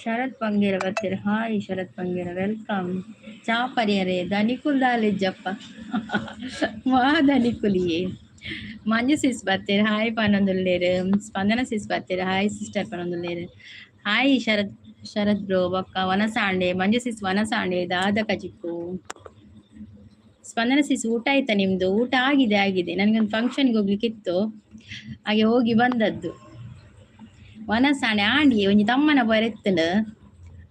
ಶರತ್ ಪಂಗೇರ ಬರ್ತೀರ. ಹಾಯ್ ಶರತ್ ಪಂಗೇರ, ವೆಲ್ಕಮ್. ಚಾ ಪರಿಯರೆ ಧನಿಕುಲ್ ದಾಲಿಜ್ಜಪ್ಪ ಮಾ ಧನಿಕುಲಿಯೇ. ಮಂಜು ಸಿಸ್ ಬರ್ತೀರ. ಹಾಯ್ ಪನ್ನೊಂದುಲ್ಲೇರು. ಸ್ಪಂದನ ಸಿಸ್ ಬರ್ತೀರ. ಹಾಯ್ ಸಿಸ್ಟರ್ ಪನ್ನೊಂದುಲ್ಲೇರು. ಹಾಯ್ ಶರತ್ ಬ್ರೋ ಬಕ್ಕ ವನಸಾಂಡೆ. ಮಂಜು ಸಿಸ್ ವನಸಾಂಡೆ ದಾದ ಕಜಿಪ್ಪು. ಸ್ಪಂದನ ಸಿಸ್ ಊಟ ಆಯ್ತಾ ನಿಮ್ದು? ಊಟ ಆಗಿದೆ. ನನಗೊಂದು ಫಂಕ್ಷನ್ಗೆ ಹೋಗ್ಲಿಕ್ಕಿತ್ತು, ಹಾಗೆ ಹೋಗಿ ಬಂದದ್ದು. ವನಸಾಣೆ ಆಂಡಿ ಒಂಜಿ ತಮ್ಮನ ಬರೆತ್ತಂಡು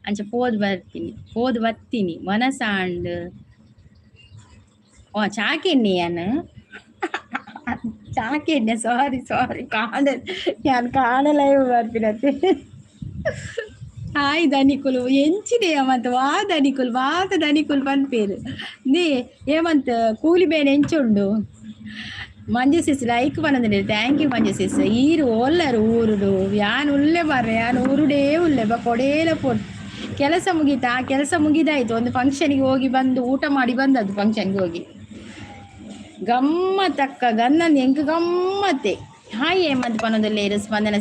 ಅಂಚ ಪೋದು ಬರ್ತೀನಿ ವನಸಾಂಡ್. ಓ ಚಾಕೆಣ್ಣೆಯನ್ ಚಾಕೆಣ್ಣೆ, ಸಾರಿ ನಾನು ಕಾಣಲೈವ್ ಬರ್ತೀನತ್ತೆ. ಹಾಯ್ ಧನಿಕುಲು ಎಂಚಿದೆಯ ಮತ್ತು ವಾತ ಧನಿಕುಲ್ ಪನ್ಪೇರು ನೇ ಏಮಂತ ಕೂಲಿ ಬೇನೆ ಎಂಚುಂಡು. ಮಂಜು ಸಿಸ್ ಲೈಕ್ ಬಂದ್ರೆ ಥ್ಯಾಂಕ್ ಯು ಮಂಜು ಸಿಸ್. ಈರು ಒಲ್ಲರು ಊರುಡು ಯಾನ್ ಉಲ್ಲೆ ಬರ್ರೆ ಯಾನ್ ಊರುಡೇ ಉಲ್ಲೆ ಕೊಡೇಲ ಪೋಟ್. ಕೆಲಸ ಮುಗೀತಾ? ಕೆಲಸ ಮುಗಿದಾಯ್ತು. ಒಂದು ಫಂಕ್ಷನ್ಗೆ ಹೋಗಿ ಬಂದು ಊಟ ಮಾಡಿ ಬಂದದ್ದು. ಫಂಕ್ಷನ್ಗೆ ಹೋಗಿ ಗಮ್ಮತ್ತಕ್ಕ ಗನ್ನಂದು ಎಂಕ ಗಮ್ಮತ್ತೆ. ಹಾಯ್ ಏಮಂತ ಪನ್ನೊಂದುಲ್ಲೇರು. ಸ್ಪಂದನ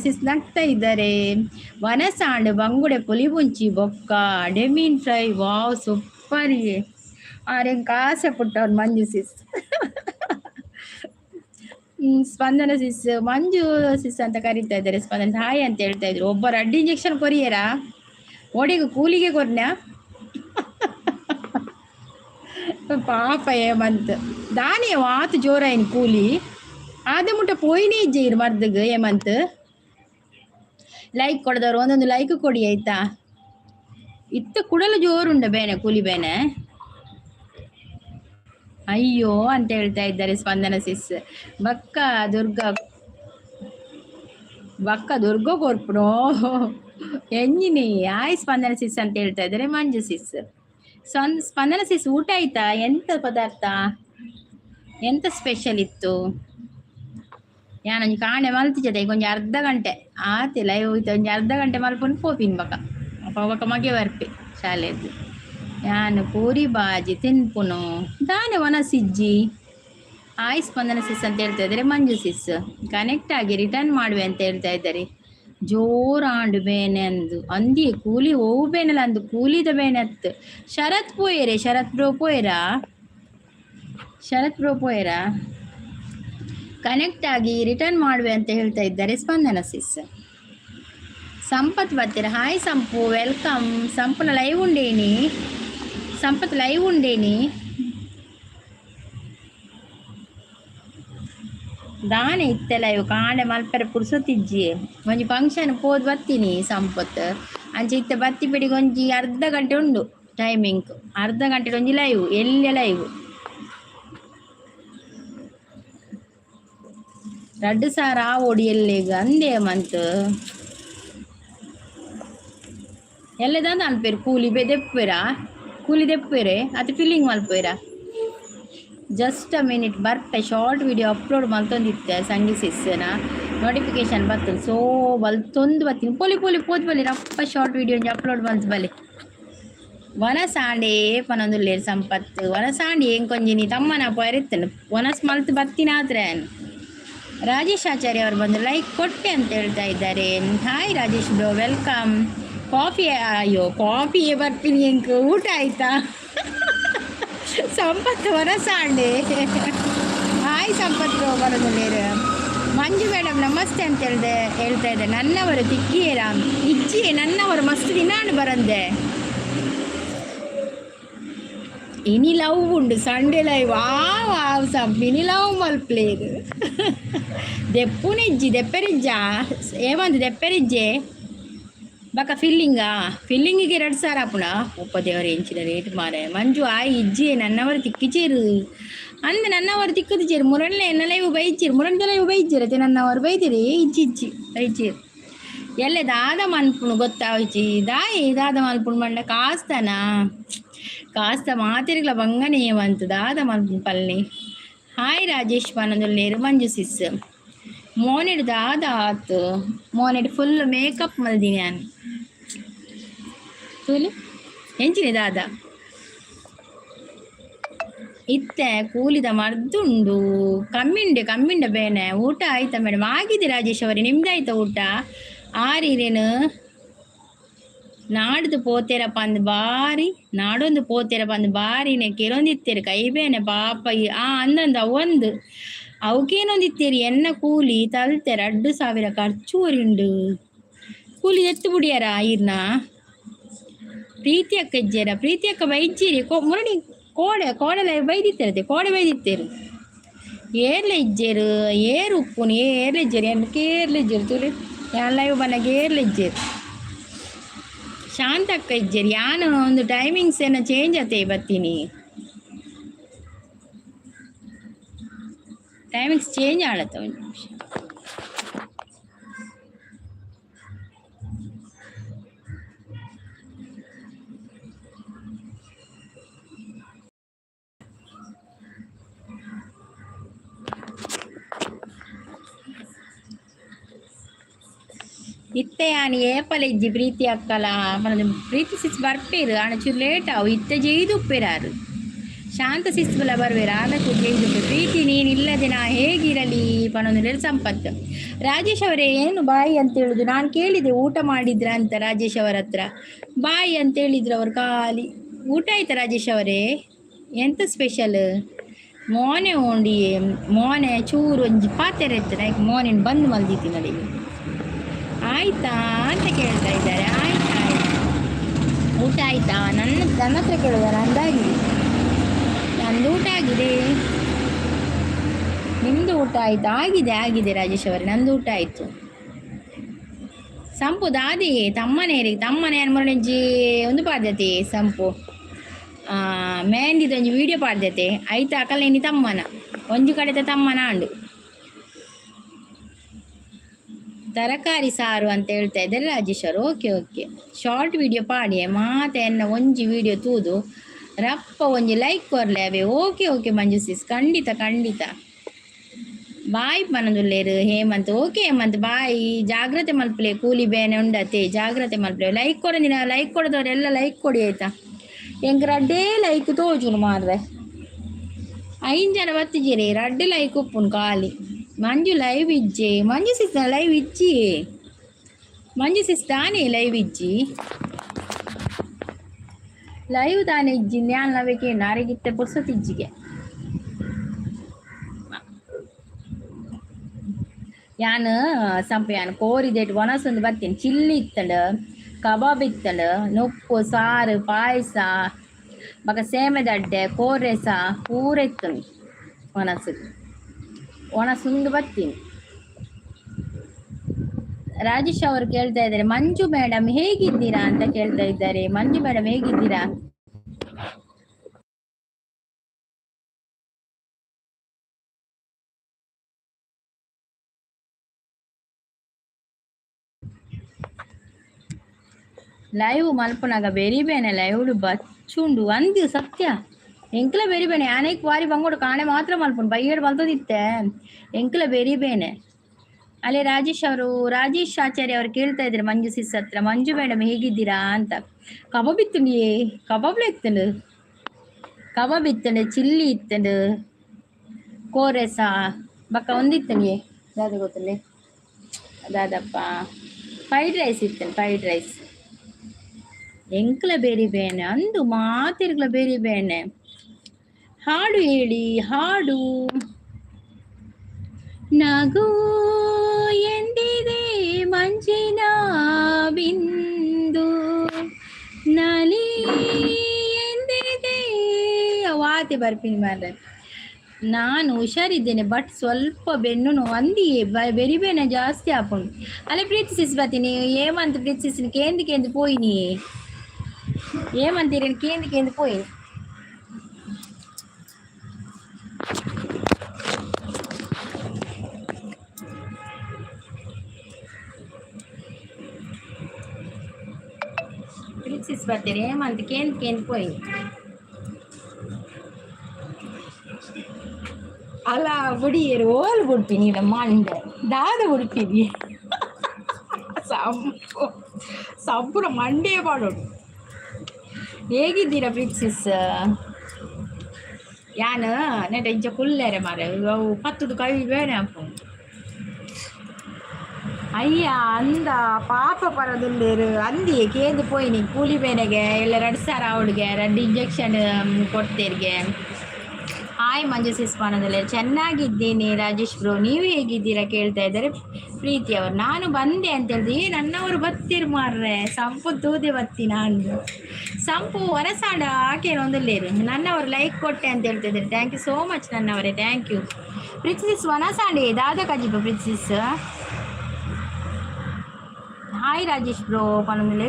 ಸಿಸ್ ನಗ್ತಾ ಇದ್ದಾರೆ. ವನಸಾಂಡ್ ಬಂಗುಡೆ ಪುಲಿ ಮುಂಚಿ ಬೊಕ್ಕ ಡೆಮೀನ್ ಫ್ರೈ ವಾವ್ ಸೂಪರ್ಗೆ ಆರೆಂಕ ಆಸೆ ಪುಟ್ಟವ್ರು ಮಂಜು ಸಿಸ್. ಸ್ಪಂದನ ಸಿಸ್ ಮಂಜು ಸಿಸ್ ಅಂತ ಕರೀತಾ ಇದ್ದಾರೆ. ಸ್ಪಂದನ ಹಾಯ್ ಅಂತ ಹೇಳ್ತಾ ಇದ್ರು. ಒಬ್ಬರು ಅಡ್ಡಿ ಇಂಜೆಕ್ಷನ್ ಕೊರಿಯರಾ ಓಡಿಗ ಕೂಲಿಗೆ ಕೊರ್ನ್ಯಾ ಪಾಪ ಏಮಂತ್ ದಾನಿ ವಾತು ಜೋರಾಯಿನ ಕೂಲಿ ಆದ ಮುಟ್ಟ ಪೋಯಿನೇ ಇಜ್ಜೆ ಮರ್ದಗ್. ಏಮಂತ್ ಲೈಕ್ ಕೊಡದವ್ರು ಒಂದೊಂದು ಲೈಕ್ ಕೊಡಿ ಆಯ್ತಾ. ಇತ್ತ ಕುಡಲು ಜೋರುಂಡ ಬೇನೆ ಕೂಲಿ ಬೇನೆ. ಅಯ್ಯೋ ಅಂತ ಹೇಳ್ತಾ ಇದ್ದಾರೆ ಸ್ಪಂದನ ಸಿಸ್. ಬಕ್ಕ ದುರ್ಗ ಕೊರ್ಪುನೋ ಎಂಜಿನಿ. ಆಯ್ ಸ್ಪಂದನ ಸಿಸ್ ಅಂತ ಹೇಳ್ತಾ ಇದ್ದಾರೆ ಮಂಜು ಸಿಸ್. ಸ್ಪಂದನ ಸಿಸ್ ಊಟ ಆಯ್ತಾ? ಎಂತ ಪದಾರ್ಥ, ಎಂತ ಸ್ಪೆಷಲ್ ಇತ್ತು? ಯಾನೊಂದು ಕಾಣೆ ಮಲ್ತಿದ್ದೆ ಕೊಂಚ ಅರ್ಧ ಗಂಟೆ ಆತಿಲ್ಲ ಹೋಯ್ತು. ಒಂಜಿ ಅರ್ಧ ಗಂಟೆ ಮಲ್ಪೊಂಡು ಪೋಪಿನ್ ಬಕ್ಕ ಮಗೆ ಬರ್ಪೆ ಶಾಲೆದ್ದು. ಯಾನು ಪೂರಿ ಬಾಜಿ ತಿನ್ಪುನು ದಾನೆ ಒನಸಿಜ್ಜಿ. ಆಯ್ ಸ್ಪಂದನ ಸಿಸ್ ಅಂತ ಹೇಳ್ತಾ ಇದ್ದಾರೆ ಮಂಜು ಸಿಸ್. ಕನೆಕ್ಟ್ ಆಗಿ ರಿಟರ್ನ್ ಮಾಡುವೆ ಅಂತ ಹೇಳ್ತಾ ಇದ್ದಾರೆ. ಜೋರಾಂಡು ಬೇನೆ ಅಂದಿ ಕೂಲಿ ಹೋಗು ಬೇನಲ್ಲ ಅಂದು ಕೂಲಿದ ಬೇನೆ ಅತ್ತು. ಶರತ್ ಬ್ರೋ ಪೋಯರಾ ಕನೆಕ್ಟ್ ಆಗಿ ರಿಟರ್ನ್ ಮಾಡುವೆ ಅಂತ ಹೇಳ್ತಾ ಇದ್ದಾರೆ ಸ್ಪಂದನ ಸಿಸ್. ಸಂಪತ್ ಬರ್ತೀರ. ಹಾಯ್ ಸಂಪು ವೆಲ್ಕಮ್. ಸಂಪತ್ ಲೈವ್ ಉಂಡೇನಿ. ದಾನೆ ಇತ್ತೆಲ್ಲ ಇವು ಕಾಂಡೆ ಮಲ್ಪೆರ ಪುಡ್ಸೊತ್ತಿಜ್ಜಿ ಒಂಜಿ ಫಂಕ್ಷನ್ ಪೋದು ಬರ್ತೀನಿ ಸಂಪತ್ ಅಂಚೆ ಇತ್ತೆ ಬತ್ತಿ ಬಿಡಿಗೆ ಒಂಜಿ ಅರ್ಧ ಗಂಟೆ ಉಂಡು ಟೈಮಿಂಗ್. ಅರ್ಧ ಗಂಟೆ ಒಂಜಿ ಲೈವ್ ಎಲ್ಲೆ ಲೈವ್ 2,000 ಓಡಿ ಎಲ್ಲಿಗ ಅಂದೇ ಮಂತ್ ಎಲ್ಲದಂದು ಅನ್ಪೇರು ಕೂಲಿ ದೆಪ್ಪೇರೆ ಅದು ಫಿಲ್ಲಿಂಗ್ ಮಲ್ಪೇರ. ಜಸ್ಟ್ ಅ ಮಿನಿಟ್ ಬರ್ಪೆ ಶಾರ್ಟ್ ವಿಡಿಯೋ ಅಪ್ಲೋಡ್ ಮಲ್ತೊಂದಿತ್ತೆ ಸಂಗಿ ಸಿಸ್ನ ನೋಟಿಫಿಕೇಶನ್ ಬರ್ತದೆ. ಸೊ ಬಲ್ತೊಂದು ಬರ್ತೀನಿ ಪೋಲಿ ಬಲ್ಲಿ ರಪ್ಪ ಶಾರ್ಟ್ ವಿಡಿಯೋ ಅಪ್ಲೋಡ್ ಮಲ್ತು ಬಲ್ಲಿ. ವನಸಾಂಡೆ ಪನೊಂದುಲ್ಲೇರು ಸಂಪತ್. ವನಸಾಂಡಿ ಹೆಂಗೆ ಕೊಂಜಿನಿ ತಮ್ಮನ ಪರಿತ್ತನು ವನಸ್ ಮಲ್ತು ಬರ್ತೀನಾದ್ರೆ. ರಾಜೇಶ್ ಆಚಾರ್ಯ ಅವರು ಬಂದು ಲೈಕ್ ಕೊಟ್ಟೆ ಅಂತ ಹೇಳ್ತಾ ಇದ್ದಾರೆ. Hi Rajesh bro welcome. ಕಾಫಿಯೇ ಬರ್ತೀನಿ ಹೆಂಗೆ ಊಟ ಆಯ್ತಾ? ಸಂಪತ್ ವನಸಾಂಡೆ. ಹಾಯ್ ಸಂಪತ್ ಬ್ರೋ ಬರೋದಿಲ್ಲೇರು. ಮಂಜು ಮೇಡಮ್ ನಮಸ್ತೆ ಅಂತ ಹೇಳ್ತಾ ಇದ್ದೆ. ನನ್ನವರು ತಿಕ್ಕಿಯೇರ ಇಜ್ಜಿ ನನ್ನವರು ಮಸ್ತ್ ದಿನಾನು ಬರಂದೆ. ಇನಿ ಲವ್ ಉಂಡು ಸಂಡೆ ಲೈವ್ ಇನಿ ಲವ್ ಮಲ್ಪ್ಲೇದು ದೆಪ್ಪುನಿಜ್ಜಿ ದೆಪ್ಪೆರಿಜ್ಜ ಏಮಂದು ದೆಪ್ಪೆರಿಜ್ಜೆ ಬಕ್ಕ ಫಿಲ್ಲಿಂಗಿಗೆ 2,000 ಆಪುಣ. ದೇವರ ಎಂಚಿನ ರೇಟ್ ಮಾರೆ. ಮಂಜು ಆಯ್ ಇಜ್ಜಿ ನನ್ನವರು ತಿಕ್ಕಿಚೇರು ಅಂದೆ ನನ್ನವರು ತಿಕ್ಕದು ಚೇರು ಮುರಣ್ಲೆ ಎನ್ನಲ್ಲ ಇವು ಬೈಚೀರು ಮುರಣ್ದೆಲ್ಲ ಇವು ಬೈಚಿರತ್ತೆ ನನ್ನವರು ಬೈತೀರಿ ಇಜ್ಜಿ ಬೈಚೀರು ಎಲ್ಲೆ ದಾದ ಮನ್ಪುಣು ಗೊತ್ತಾವಚ್ಚಿ ದಾದ ಮಲ್ಪುಣು ಮಂಡ ಕಾಸ್ತ ಮಾತಿರ್ಗಲ ಬಂಗನೆ ಏವಂತು ದಾದ ಮಲ್ಪುಣು ಪಲ್ನಿ. ಹಾಯ್ ರಾಜೇಶ್ ಪನೊಂದುಲ್ಲೇರು ಮಂಜು ಸಿಸ್. ಮೋನೆಡು ದಾದ ಆತು ಮೋನೆಡು ಫುಲ್ ಮೇಕಪ್ ಮಲ್ದಿನಿ ನಾನು ಕೂಲಿ ಎಂಚಿನಿ ದಾದ ಇತ್ತೆ ಕೂಲಿದ ಮರ್ದುಂಡು ಕಮ್ಮಿಂಡ ಬೇನೆ. ಊಟ ಆಯ್ತಾ ಮೇಡಮ್? ಆಗಿದೆ ರಾಜೇಶ್ ಅವರೇ, ನಿಮ್ದಾಯ್ತಾ ಊಟ? ಆರಿರೇನು ನಾಡ್ದು ಪೋತೆರಪ್ಪ ಅಂದ್ ಬಾರಿ ನಾಡೊಂದು ಪೋತೆರಪ್ಪ ಅಂದ್ ಬಾರಿನೇ ಕೆಲವೊಂದಿತ್ತೇರಿ ಕೈ ಬೇನೆ ಪಾಪ ಅಂದಂದ ಒಂದು ಅವಕೇನೊಂದಿತ್ತೇರಿ ಎನ್ನ ಕೂಲಿ ತಲ್ತೆರ 2,000 ಖರ್ಚು ಉಂಡು ಕೂಲಿ ಎತ್ತು ಬಿಡಿಯಾರ ಇರ್ನ ಪ್ರೀತಿ ಅಕ್ಕ ಇಜ್ಜೇರ ಪ್ರೀತಿ ಅಕ್ಕ ಬೈಜ್ಜಿರಿ ಮುರಡಿ ಕೋಡೆ ಬೈದಿತ್ತೇರತೆ ಕೋಡೆ ಬೈದಿತ್ತೇರು ಏರ್ಲ ಇಜ್ಜೇರು ಏರು ಉಪ್ಪುನು ಏರ್ಲ ಇಜ್ಜೇರು ಎನ್ನ ಕೇರ್ಲ ಇಜ್ಜೇರು ತುಳಿ ಎಲ್ಲ ಬನ್ನಗೆ ಏರ್ಲ ಇಜ್ಜೇರು ಶಾಂತ ಅಕ್ಕ ಇಜ್ಜೇರಿ ಯಾನು ಒಂದು ಟೈಮಿಂಗ್ಸ್ ಏನೋ ಚೇಂಜ್ ಆತೆ ಬರ್ತೀನಿ ಟೈಮಿಂಗ್ಸ್ ಚೇಂಜ್ ಆಡತ್ತ ಒಂದು ನಿಮಿಷ ಇತ್ತೆ ಆನಿ ಏಪಲ ಇಜ್ಜಿ ಪ್ರೀತಿ ಅಕ್ಕಲ ಪ್ರೀತಿ ಸಿಸ್ ಬರ್ಪೇರು ಆಣ ಚೂರು ಲೇಟ್ ಅವು ಇತ್ತೆ ಜೈದು ಉಪ್ಪೇರಾರು ಶಾಂತ ಸಿಸ್ಬಲ ಬರ್ವೇರು ಆಲಕ್ಕೂ ಜೈದು ಪ್ರೀತಿ ನೀನು ಇಲ್ಲದೆ ನಾ ಹೇಗಿರಲಿ ಪನೊಂದು ಸಂಪತ್ತು ರಾಜೇಶ್ ಅವರೇ ಏನು ಬಾಯಿ ಅಂತ ಹೇಳುದು ನಾನು ಕೇಳಿದೆ ಊಟ ಮಾಡಿದ್ರ ಅಂತ ರಾಜೇಶ್ ಅವರ ಹತ್ರ ಬಾಯಿ ಅಂತ ಹೇಳಿದ್ರು ಅವ್ರು ಖಾಲಿ ಊಟ ಆಯ್ತಾ ರಾಜೇಶ್ ಅವರೇ ಎಂತ ಸ್ಪೆಷಲ್ ಮೋನೆ ಉಂಡಿ ಮೋನೆ ಚೂರು ಒಂಜಿ ಪಾತ್ರೆ ಇರ್ತಾರೆ ಮೋನಿನ ಬಂದು ಮಲ್ದಿತಿ ನೋಡಿ ಆಯ್ತಾ ಅಂತ ಕೇಳ್ತಾ ಇದ್ದಾರೆ ಆಯ್ತಾ ಊಟ ಆಯ್ತಾ ನನ್ನ ಹತ್ರ ಕೇಳಿದಾರ ನಂದಾಗಿದೆ ನಂದು ಊಟ ಆಗಿದೆ ನಿಮ್ದು ಊಟ ಆಯ್ತಾ ಆಗಿದೆ ರಾಜೇಶ್ ಅವರೇ ನಂದು ಊಟ ಆಯ್ತು ಸಂಪು ದಾದಿ ತಮ್ಮನೇ ಮುರಳಿಂಜಿ ಒಂದು ಪಾಡ್ಯತೆ ಸಂಪು ಮೆಹಂದಿದ ಒಂಜಿ ವಿಡಿಯೋ ಪಾಡ್ಯತೆ ಆಯ್ತಾ ಅಕಲೇನಿ ತಮ್ಮನ ಒಂಜಿ ಕಡೆತ ತಮ್ಮನ ಅಂಡು ತರಕಾರಿ ಸಾರು ಅಂತ ಹೇಳ್ತಾ ಇದ್ದಾರೆ ರಾಜೇಶ್ ಅವರು ಓಕೆ ಶಾರ್ಟ್ ವಿಡಿಯೋ ಪಾಡಿ ಮಾತೆ ಎನ್ನ ಒಂಜಿ ವಿಡಿಯೋ ತೂದು ರಪ್ಪ ಒಂಜಿ ಲೈಕ್ ಕೊರ್ಲೆ ಅವೇ ಓಕೆ ಮಂಜು ಸಿಸ್ ಖಂಡಿತ ಬಾಯ್ ಪನದುಲ್ಲೇರು ಹೇಮಂತ್ ಓಕೆ ಹೇಮಂತ್ ಬಾಯ್ ಜಾಗ್ರತೆ ಮಲ್ಪಲೆ ಕೂಲಿ ಬೇನೆ ಉಂಡತೆ ಜಾಗ್ರತೆ ಮಲ್ಪಲೆ ಲೈಕ್ ಕೊಡೋದಿನ ಲೈಕ್ ಕೊಡೋದವ್ರೆಲ್ಲ ಲೈಕ್ ಕೊಡಿ ಆಯ್ತಾ ಹೆಂಗ್ ರಡ್ಡೇ ಲೈಕ್ ತೋಜುನು ಮಾರ್ರೆ 5 ಜನ ಬತ್ತಿದ್ದೀರಿ ರಡ್ಡೆ ಲೈಕ್ ಉಪ್ಪುನು ಖಾಲಿ ಮಂಜು ಲೈವ್ ಇಜ್ಜಿ ಮಂಜು ಸಿಸ್ ಲೈವ್ ಇಜ್ಜಿ ಮಂಜು ಸಿಸ್ ತಾನೇ ಲೈವ್ ಇಜ್ಜಿ ಲೈವ್ ತಾನೇ ಇಜ್ಜಿ ನ್ಯಾನ್ ನವೇಕೆ ನಾರಿಗಿತ್ತೆ ಪುರ್ಸೊತ್ತಿಜ್ಜಿಗೆ ಯಾನು ಸಂಪ ಯಾನು ಕೋರಿದೇಟ್ ಒಣಸೊಂದು ಬರ್ತೀನಿ ಚಿಲ್ಲಿ ಇತ್ತಂಡು ಕಬಾಬ್ ಇತ್ತಂಡು ನೊಪ್ಪು ಸಾರು ಪಾಯಸ ಬಕ ಸೇಮೆದಡ್ಡೆ ಕೋರೆಸ ಪೂರ ಇತ್ತನು ಒಣಸುಂದು ಬರ್ತೀನಿ ರಾಜೇಶ್ ಅವರು ಕೇಳ್ತಾ ಇದ್ದಾರೆ ಮಂಜು ಮೇಡಮ್ ಹೇಗಿದ್ದೀರಾ ಅಂತ ಕೇಳ್ತಾ ಇದ್ದಾರೆ ಮಂಜು ಮೇಡಮ್ ಹೇಗಿದ್ದೀರಾ ಲೈವ್ ಮಲ್ಪನಾಗ ಬೆರಿಬೇನೆ ಲೈವ್ಡು ಬಚ್ಚುಂಡು ಅಂದು ಸತ್ಯ ಎಂಕ್ಲ ಬೆರಿಬೇನೆ ಆನೆಕ್ ವಾರಿ ಬಂಗೋಡು ಕಾಣೆ ಮಾತ್ರ ಮಲ್ಪುಂಡು ಬೈಯೇಡು ಮಲ್ತದಿತ್ತೆ ಎಂಕ್ಲ ಬೆರಿಬೇನೆ ಅಲ್ಲೇ ರಾಜೇಶ್ ಆಚಾರ್ಯ ಅವರು ಕೇಳ್ತಾ ಇದ್ದಾರೆ ಮಂಜು ಸಿಸ್ ಹತ್ರ ಮಂಜು ಮೇಡಮ್ ಹೇಗಿದ್ದೀರಾ ಅಂತ ಕಬಾಬ್ ಇತ್ತುಂಡಿ ಕಬಾಬ್ಲ ಇತ್ತಂಡು ಕಬಾಬ್ ಇತ್ತಂಡು ಚಿಲ್ಲಿ ಇತ್ತಂಡು ಕೋರೆಸ ಬಕ್ಕ ಒಂದಿತ್ತಂಡಿ ಅದಾದ ಗೊತ್ತಲ್ಲಿ ಅದಾದಪ್ಪ ಫ್ರೈಡ್ ರೈಸ್ ಇತ್ತಂಡು ಫ್ರೈಡ್ ರೈಸ್ ಎಂಕ್ಲ ಬೇರಿಬೇನೆ ಅಂದು ಮಾತಿರ್ಗ್ಲ ಬೇರಿಬೇನೆ ಹಾಡು ಹೇಳಿ ಹಾಡು ನಗು ಎಂದಿದೆ ಮಂಜಿನ ಬಿಂದು ನಲಿ ಎಂದಿದೆ ವಾತೆ ಬರ್ತೀನಿ ಮಾರ್ರೆ ನಾನು ಹುಷಾರಿದ್ದೇನೆ ಬಟ್ ಸ್ವಲ್ಪ ಬೆನ್ನು ನೋವು ಅಂದಿಯೇ ಬೆರಿಬೇನೆ ಜಾಸ್ತಿ ಹಾಕೊಂಡು ಅಲ್ಲೇ ಪ್ರೀತಿಸಿಸ್ ಬರ್ತೀನಿ ಏಮಂತ ಪ್ರೀತಿಸಿನ ಕೇಂದ್ರಕ್ಕೆ ಪೋಯಿನಿ ఏమంతీరని కేందుకేంది పోయి ప్రిన్సెస్ ಬರ್ತೀರಿ ఏమంత కేందుకేంది పోయి ಅಲ್ಲ ಬುಡಿಯರು ಓಲ್ ಬಿಡ್ತೀನಿ ಮಂಡೆ ದಾದ ಬಿಡ್ತೀನಿ ಸಂಪೂರ ಮಂಡೇ ಮಾಡೋದು ಹೇಗಿದ್ದೀರಾ ಪ್ರಿನ್ಸೆಸ್ ಯಾನು ನೆಟ ಇಂಚ ಕುಲ್ಲೇರೆ ಮಾರೆ ಅವು ಪತ್ತದು ಕೈ ಬೇನೆ ಹಾಕು ಅಯ್ಯ ಅಂದ ಪಾಪ ಪರದುಲ್ಲೇರು ಅಂದಿ ಕೇಂದು ಪೋಯ್ನಿ ಕೂಲಿ ಬೇನೆಗೆ ಎಲ್ಲ 2,000 ಅವಳಿಗೆ 2 ಇಂಜೆಕ್ಷನ್ ಕೊಡ್ತೇರ್ಗೆ. ಹಾಯ್ ಮಂಜು ಸಿಸ್ಪಾನದಲ್ಲೇ ಚೆನ್ನಾಗಿದ್ದೀನಿ ರಾಜೇಶ್ ಬ್ರೋ, ನೀವು ಹೇಗಿದ್ದೀರಾ ಕೇಳ್ತಾ ಇದ್ದಾರೆ ಪ್ರೀತಿ ಅವರು. ನಾನು ಬಂದೆ ಅಂತ ಹೇಳಿದೆ, ನನ್ನವರು ಬತ್ತಿರು ಮಾರ್ರೆ ಸಂಪು ತೂದೆ ಬತ್ತಿ ನಾನು ಸಂಪು ಹೊರಸಾಡ ಆಕೇನೊಂದಲ್ಲೇರು ನನ್ನವರು ಲೈಕ್ ಕೊಟ್ಟೆ ಅಂತ ಹೇಳ್ತಾ ಇದ್ದಾರೆ. ಥ್ಯಾಂಕ್ ಯು ಸೋ ಮಚ್ ನನ್ನವರೇ, ಥ್ಯಾಂಕ್ ಯು. ಪ್ರಿನ್ಸಿಸ್ ವನಸಾಂಡೆ ದಾದ ಕಜಿಪ ಪ್ರಿನ್ಸಿಸ್. ಹಾಯ್ ರಾಜೇಶ್ ಬ್ರೋ ಪನ್ನೊಂದಲ್ಲೇ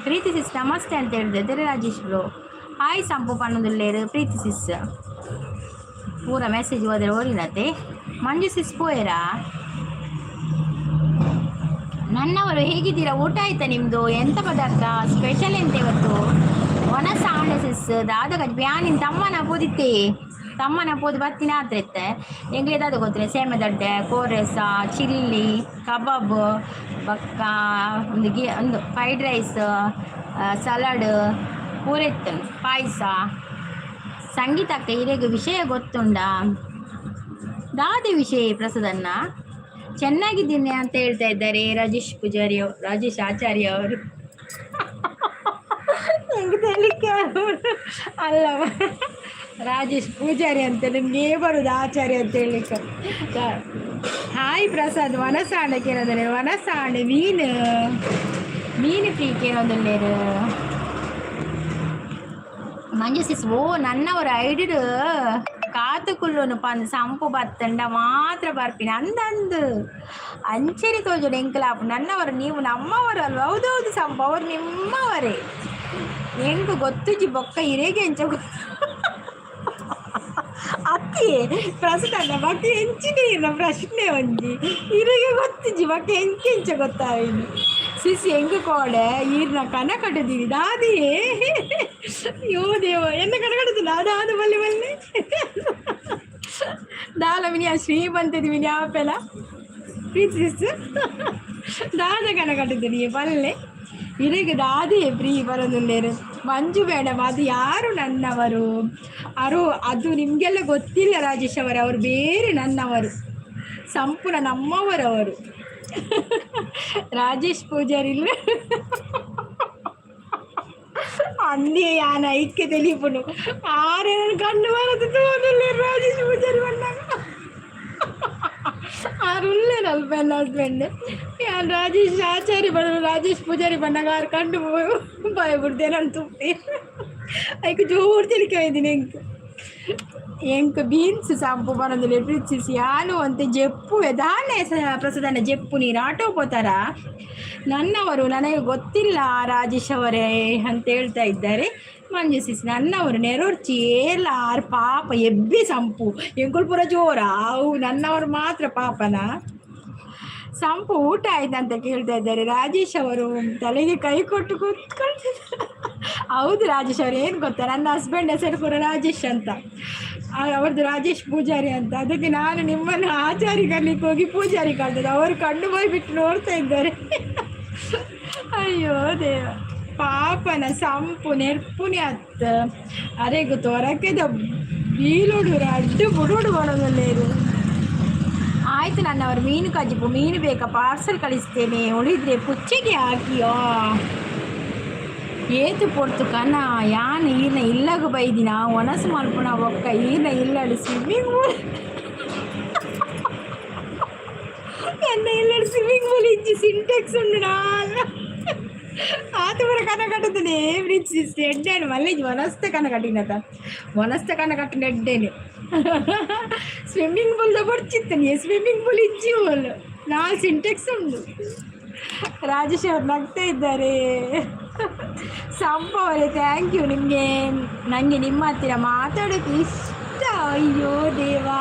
ಪ್ರೀತಿ ಸಿಸ್ ನಮಸ್ತೆ ಅಂತ ಹೇಳ್ತಿದ್ದಾರೆ ರಾಜೇಶ್ ಬ್ರೋ. ಹಾಯ್ ಸಂಪು ಪನ್ನೊಂದಲ್ಲೇರು ಪ್ರೀತಿ ಸಿಸ್ ಪೂರ ಮೆಸೇಜ್ ಹೋದರೆ ಓರಿನತ್ತೆ. ಮಂಜು ಸಿಸ್ ಪೋಯರಾ ನನ್ನವರು ಹೇಗಿದ್ದೀರಾ, ಊಟ ಆಯ್ತಾ ನಿಮ್ಮದು, ಎಂಥ ಪದಾರ್ಥ ಸ್ಪೆಷಲ್ ಎಂತ ಇವತ್ತು? ಒನಸ ಆಂಡೆ ಸಿಸ್ ದಾದ ಕಜ್ ಬ್ಯಾನಿನ ತಮ್ಮನ ಪೋದಿತ್ತೆ ತಮ್ಮನ ಪೋದು ಬತ್ತಿನ ಆತ್ರೆತ್ತೆ ಹೆಂಗೆ ದಾದ ಗೊತ್ತರೆ ಸೇಮೆ ದಡ್ಡೆ ಕೋರೆಸ ಚಿಲ್ಲಿ ಕಬಾಬ್ ಬಕ್ಕ ಒಂದು ಫ್ರೈಡ್ ರೈಸ್ ಸಲಾಡ್ ಪೂರೆತ್ತು ಪಾಯಸ. ಸಂಗೀತಕ್ಕೆ ಹಿರೇಗ ವಿಷಯ ಗೊತ್ತುಂಡ ದಾದಿ ವಿಷಯ ಪ್ರಸಾದನ್ನ ಚೆನ್ನಾಗಿದ್ದೀನಿ ಅಂತ ಹೇಳ್ತಾ ಇದ್ದಾರೆ ರಾಜೇಶ್ ಆಚಾರ್ಯ ಅವರು. ಹೆಂಗೆ ತೆಲಿಕ್ಕೆ ಅಲ್ಲವ ರಾಜೇಶ್ ಪೂಜಾರಿ ಅಂತ ನಿಮಗೆ ಬರುದು ಆಚಾರ್ಯ ಅಂತ ಹೇಳಿಕ್ಕೆ. ಹಾಯ್ ಪ್ರಸಾದ್ ವನಸಾಂಡಕ್ಕೆ ಏನಂದರೆ ವನಸಾಂಡೆ ಮೀನು ಫ್ರೀಕ್ಕೆ ಏನಂದಲ್ಲೇರು ಮಂಜು ಸಿಸ್ ಓ ನನ್ನವರ ಐಡಿಡು ಕಾತುಕುಲ್ಲುನು ಪಂದು ಸಂಪು ಬತ್ತಂಡ ಮಾತ್ರ ಬರ್ಪಿನ ಅಂದಂದು ಅಂಚೆರಿ ತೋಜೋಡು ಎಂಕಲಾಪು ನನ್ನವರು ನೀವು ನಮ್ಮವರು ಅಲ್ವ? ಹೌದೌದು ಸಂಪು ಅವರು ನಿಮ್ಮವರೇ. ಹೆಂಗೆ ಗೊತ್ತುಜಿ ಬೊಕ್ಕ ಹಿರೇಗೆ ಎಂಚ ಅತ್ತಿ ಪ್ರಸ್ತುತ ಬಕ್ಕ ಹೆಂಚಿನ ಪ್ರಶ್ನೆ ಒಂಜಿ ಹಿರೇಗೆ ಗೊತ್ತುಜಿ ಬಕ್ಕ ಹೆಂಚ ಗೊತ್ತಾವೇನು ಸಿಸಿ ಹೆಂಗೆ ಕೋಡೆ ಈರ್ನ ಕನ ಕಟ್ಟಿದೀವಿ ದಾದಿಯೇ ಯೋ ದೇವ ಎನ್ನ ಕನ ಕಟ್ಟದಿಲ್ಲ ಅದಾದ ಬಲ್ಲೆ ಬಲ್ಲೆ ದಾಲ ವಿನಿ ಆ ಶ್ರೀಮಂತದ ವಿನಿ ಆಪೆಲ ಪ್ರೀತಿಸ್ ದಾದ ಕನ ಕಟ್ಟಿದ್ದೀನಿ ಬಲ್ಲೆ ಹಿರೇಗೆ ದಾದಿಯೇ ಫ್ರೀ ಬರೋದುಲ್ಲೇರು. ಮಂಜು ಮೇಡಮ್ ಅದು ಯಾರು ನನ್ನವರು ಅದು ನಿಮಗೆಲ್ಲ ಗೊತ್ತಿಲ್ಲ ರಾಜೇಶ್ ಅವರು ಬೇರೆ ನನ್ನವರು ಸಂಪೂರ್ಣ ನಮ್ಮವರವರು. ರಾಜೇಶ್ ಪೂಜಾರಿ ಅಂದೇ ಯಾನ ಐಕ್ಯ ತೆಲಿಪುನು ಆರೇನು ಕಣ್ಣು ಬರದು ತೋದಲ್ಲ ರಾಜೇಶ್ ಪೂಜಾರಿ ಬಂದಾಗ ಆರುಲ್ಲೇ ನನ್ನ ಹಸ್ಬೆಂಡ್ ಯಾನು ರಾಜೇಶ್ ಆಚಾರ್ಯ ಬಂದರು ರಾಜೇಶ್ ಪೂಜಾರಿ ಬಂದಾಗ ಆರು ಕಂಡು ಭಯಬಿಡ್ದೆ ನಾನು ತುಪ್ಪಿ ಐಕ್ ಜೋರು ತಿಳ್ಕೊಂಡಿದ್ದೀನಿ ಎಂಕ್ ಬೀನ್ಸ್ ಸಂಪು ಬರೋದಿಲ್ಲ ಪ್ರೀತಿಸಿ ಯಾನು ಅಂತ ಜೆಪ್ಪು ದಾನೆ ಪ್ರಸಾದನ ಜೆಪ್ಪು ನೀರು ಆಟೋ ಹೋತಾರ ನನ್ನವರು ನನಗೆ ಗೊತ್ತಿಲ್ಲ ರಾಜೇಶ್ ಅವರೇ ಅಂತ ಹೇಳ್ತಾ ಇದ್ದಾರೆ. ಮಂಜು ಸಿಸ್ ನನ್ನವರು ನೆರೊರ್ಚಿ ಏಲ ಆರು ಪಾಪ ಎಬ್ಬಿ ಸಂಪು ಎಂಕುಲ್ಪುರ ಜೋರ ಅವು ನನ್ನವರು ಮಾತ್ರ ಪಾಪನ. ಸಂಪು ಊಟ ಆಯ್ತು ಅಂತ ಕೇಳ್ತಾ ಇದ್ದಾರೆ ರಾಜೇಶ್ ಅವರು ತಲೆಗೆ ಕೈ ಕೊಟ್ಟು ಕೂತ್ಕೊಳ್ತಿದ್ದಾರೆ. ಹೌದು ರಾಜೇಶ್ ಅವರು ಏನು ಗೊತ್ತಾ, ನನ್ನ ಹಸ್ಬೆಂಡ್ ಹೆಸರು ಕೂಡ ರಾಜೇಶ್ ಅಂತ, ಅವ್ರದ್ದು ರಾಜೇಶ್ ಪೂಜಾರಿ ಅಂತ. ಅದಕ್ಕೆ ನಾನು ನಿಮ್ಮನ್ನು ಆಚಾರಿ ಕರ್ಲಿಕ್ಕೆ ಹೋಗಿ ಪೂಜಾರಿ ಕಾಣ್ತದೆ ಅವರು ಕಣ್ಣು ಬಿಟ್ಟು ನೋಡ್ತಾ ಇದ್ದಾರೆ. ಅಯ್ಯೋ ದೇವ ಪಾಪನ ಸಂಪು ನೆರ್ಪುನಿ ಅತ್ತ ಅರೆಗು ತೊರಕೆದ ಬೀಲೋಡು ಅಡ್ಡು ಬುಡೋಡು ಬರೋದಲ್ಲೇರು. ಆಯಿತು ನನ್ನವರು ಮೀನು ಕಜಿಪು ಮೀನು ಬೇಕಾ ಪಾರ್ಸಲ್ ಕಳಿಸ್ತೇನೆ ಉಳಿದ್ರೆ ಪುಚ್ಚಿಗೆ ಹಾಕಿಯೋ ಏತು ಪೊರ್ತು ಕನ ಯಾನು ಈರ್ನ ಇಲ್ಲಗ ಬೈದಿನ ಒನಸು ಮಲ್ಪುನ ಒಕ್ಕ ಈರ್ನ ಇಲ್ಲಡು ಸ್ವಿಮ್ಮಿಂಗ್ ಪೂಲ್ ಎನ್ನ ಇಲ್ಲಡು ಸ್ವಿಮ್ಮಿಂಗ್ ಪೂಲ್ ಇಜ್ಜಿ ಸಿಂಟೆಕ್ಸ್ ಉಂಡು ನಾನು ಆತ ಬರ ಕನ ಕಟ್ಟುತ್ತದೆ ಬ್ರಿಡ್ಜ್ ಎಡ್ಡೇನು ಮಲ್ಲೇಜ್ ವನಸ್ತ ಕನ ಕಟ್ಟಿನತ ವನಸ್ತ ಕನ ಕಟ್ಟಿನ ಎಡ್ಡೇನೆ ಸ್ವಿಮ್ಮಿಂಗ್ ಪೂಲ್ದ ಬರ್ಚಿತ್ತಾನೆ ಸ್ವಿಮ್ಮಿಂಗ್ ಪೂಲ್ ಇಜ್ಜಿ ಪೂಲ್ ನಾಲ್ ಸಿಂಟೆಕ್ಸ್ ಉಂಡು. ರಾಜೇಶ್ ಅವ್ರು ನಗ್ತಾ ಇದ್ದಾರೆ. ಸಂಪ ಅವರೇ ಥ್ಯಾಂಕ್ ಯು, ನಿಮಗೆ ನನಗೆ ನಿಮ್ಮ ಹತ್ತಿರ ಮಾತಾಡೋಕ್ಕೆ ಇಷ್ಟ. ಅಯ್ಯೋ ದೇವಾ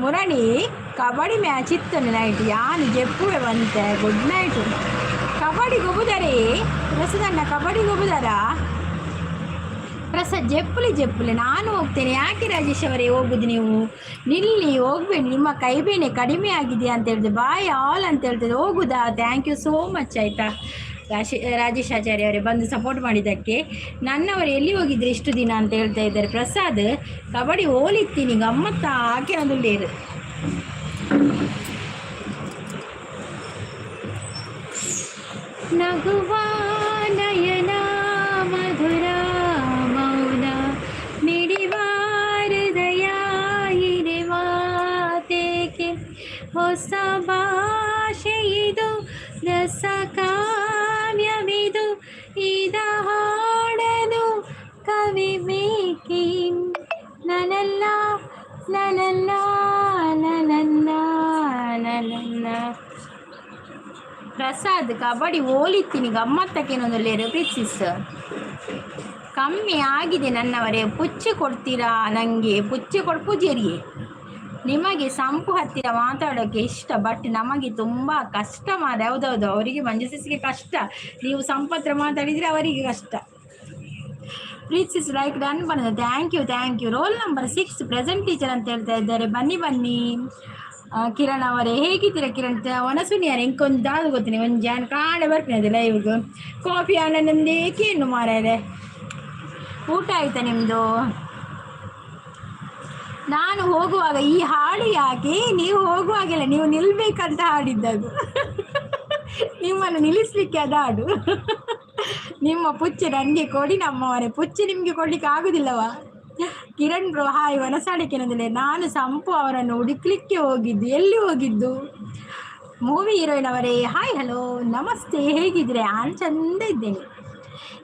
ಮುರಣಿ ಕಬಡ್ಡಿ ಮ್ಯಾಚ್ ಇತ್ತು ನೈಟ್ ಯಾನು ಜೆಪ್ಪುವೆ ಬಂತೆ ಗುಡ್ ನೈಟು. ಕಬಡ್ಡಿಗೆ ಹೋಗುದಾರೆ ಪ್ರಸಾದಣ್ಣ, ಕಬಡ್ಡಿಗೆ ಹೋಗುದಾರಾ ಪ್ರಸಾದ್? ಜೆಪ್ಪುಲಿ ನಾನು ಹೋಗ್ತೇನೆ. ಯಾಕೆ ರಾಜೇಶ್ ಅವರೇ ಹೋಗುದು ನೀವು? ನಿಲ್ಲಿ ಹೋಗ್ಬೇಡಿ, ನಿಮ್ಮ ಕೈಬೇನೆ ಕಡಿಮೆ ಆಗಿದೆ ಅಂತ ಹೇಳಿದೆ ಬಾಯ್ ಆಲ್ ಅಂತ ಹೇಳ್ತದೆ. ಹೋಗುದಾ? ಥ್ಯಾಂಕ್ ಯು ಸೋ ಮಚ್ ಆಯಿತಾ ರಾಜೇಶ್ ಆಚಾರ್ಯ ಅವರೇ ಬಂದು ಸಪೋರ್ಟ್ ಮಾಡಿದ್ದಕ್ಕೆ. ನನ್ನವರು ಎಲ್ಲಿ ಹೋಗಿದ್ರು ಇಷ್ಟು ದಿನ ಅಂತ ಹೇಳ್ತಾ ಇದ್ದಾರೆ. ಪ್ರಸಾದ್ ಕಬಡ್ಡಿ ಹೋಲಿತ್ತೀನಿ ಗಮ್ಮತ್ತ ಆಕೆ ಅಂದುಳ್ಳೇರು ನಗುವ ನಯನ ಮಧುರ ಮೌನ ಮಿಡಿವ ಹೃದಯ ಹಿರಿವಾತೇಕೆ ಹೊಸ ಭಾಷೆ ಇದು ರಸ ಕಾವ್ಯವಿದು ಇದ ಹಾಡಲು ಕವಿ ಬೇಕಿ ನಲಲ್ಲ ನಲಲ್ಲ ನಲಲ್ಲ ನಲಲ್ಲ. ಪ್ರಸಾದ್ ಕಬಡ್ಡಿ ಓಲಿತ್ತೀನಿ ಗಮ್ಮತ್ತಕ್ಕೇನೊಂದಲ್ಲೇರು ಪ್ರೀತಿಸ್ ಕಮ್ಮಿ ಆಗಿದೆ ನನ್ನವರೇ. ಪುಚ್ಚೆ ಕೊಡ್ತೀರಾ ನನಗೆ? ಪುಚ್ಚೆ ಪೂಜೆರಿಯೇ ನಿಮಗೆ ಸಂಪು ಹತ್ತಿರ ಮಾತಾಡೋಕ್ಕೆ ಇಷ್ಟ, ಬಟ್ ನಮಗೆ ತುಂಬ ಕಷ್ಟ ಮಾರ. ಯಾವುದೌದು ಅವರಿಗೆ ಮಂಜುಸಿಸ್ಗೆ ಕಷ್ಟ, ನೀವು ಸಂಪತ್ರ ಮಾತಾಡಿದರೆ ಅವರಿಗೆ ಕಷ್ಟ. ಪ್ರೀತಿಸ್ ಲೈಕ್ ಡನ್ ಬಂದ. Thank you. Roll number 6 present teacher ಅಂತ ಹೇಳ್ತಾ ಇದ್ದಾರೆ. ಬನ್ನಿ ಕಿರಣ್ ಅವರೇ, ಹೇಗಿದ್ದೀರಾ ಕಿರಣ್? ಒನಸುನಿಯಾರ ಇಂಕೊಂದಾದ್ರು ಗೊತ್ತೀನಿ ಒಂದು ಜಾನ್ ಕಾಣೆ ಬರ್ತೀನಿ ಅದು ಲೈವ್ಗೆ. ಕಾಫಿ ಹಣ್ಣನಂದು ಏಕೇನು ಮಾರಾಯರೆ? ಊಟ ಆಯ್ತಾ ನಿಮ್ಮದು? ನಾನು ಹೋಗುವಾಗ ಈ ಹಾಡು ಯಾಕೆ? ನೀವು ಹೋಗುವಾಗೆಲ್ಲ ನೀವು ನಿಲ್ಬೇಕಂತ ಹಾಡಿದ್ದದು. ನಿಮ್ಮನ್ನು ನಿಲ್ಲಿಸ್ಲಿಕ್ಕೆ ಅದು ಹಾಡು. ನಿಮ್ಮ ಪುಚ್ಚೆ ನನಗೆ ಕೊಡಿ ನಮ್ಮವರೇ. ಪುಚ್ಚೆ ನಿಮಗೆ ಕೊಡ್ಲಿಕ್ಕೆ ಆಗುದಿಲ್ಲವಾ? Kiran bro hi. ವನಸಾಡಿಕೆನಂದರೆ ನಾನು ಸಂಪು ಅವರನ್ನು ಹುಡುಕ್ಲಿಕ್ಕೆ ಹೋಗಿದ್ದು. ಎಲ್ಲಿ ಹೋಗಿದ್ದು? ಮೂವಿ ಹೀರೋಯಿನ್ ಅವರೇ ಹಾಯ್ ಹಲೋ ನಮಸ್ತೆ, ಹೇಗಿದ್ರೆ? ನಾನು ಚಂದ ಇದ್ದೇನೆ.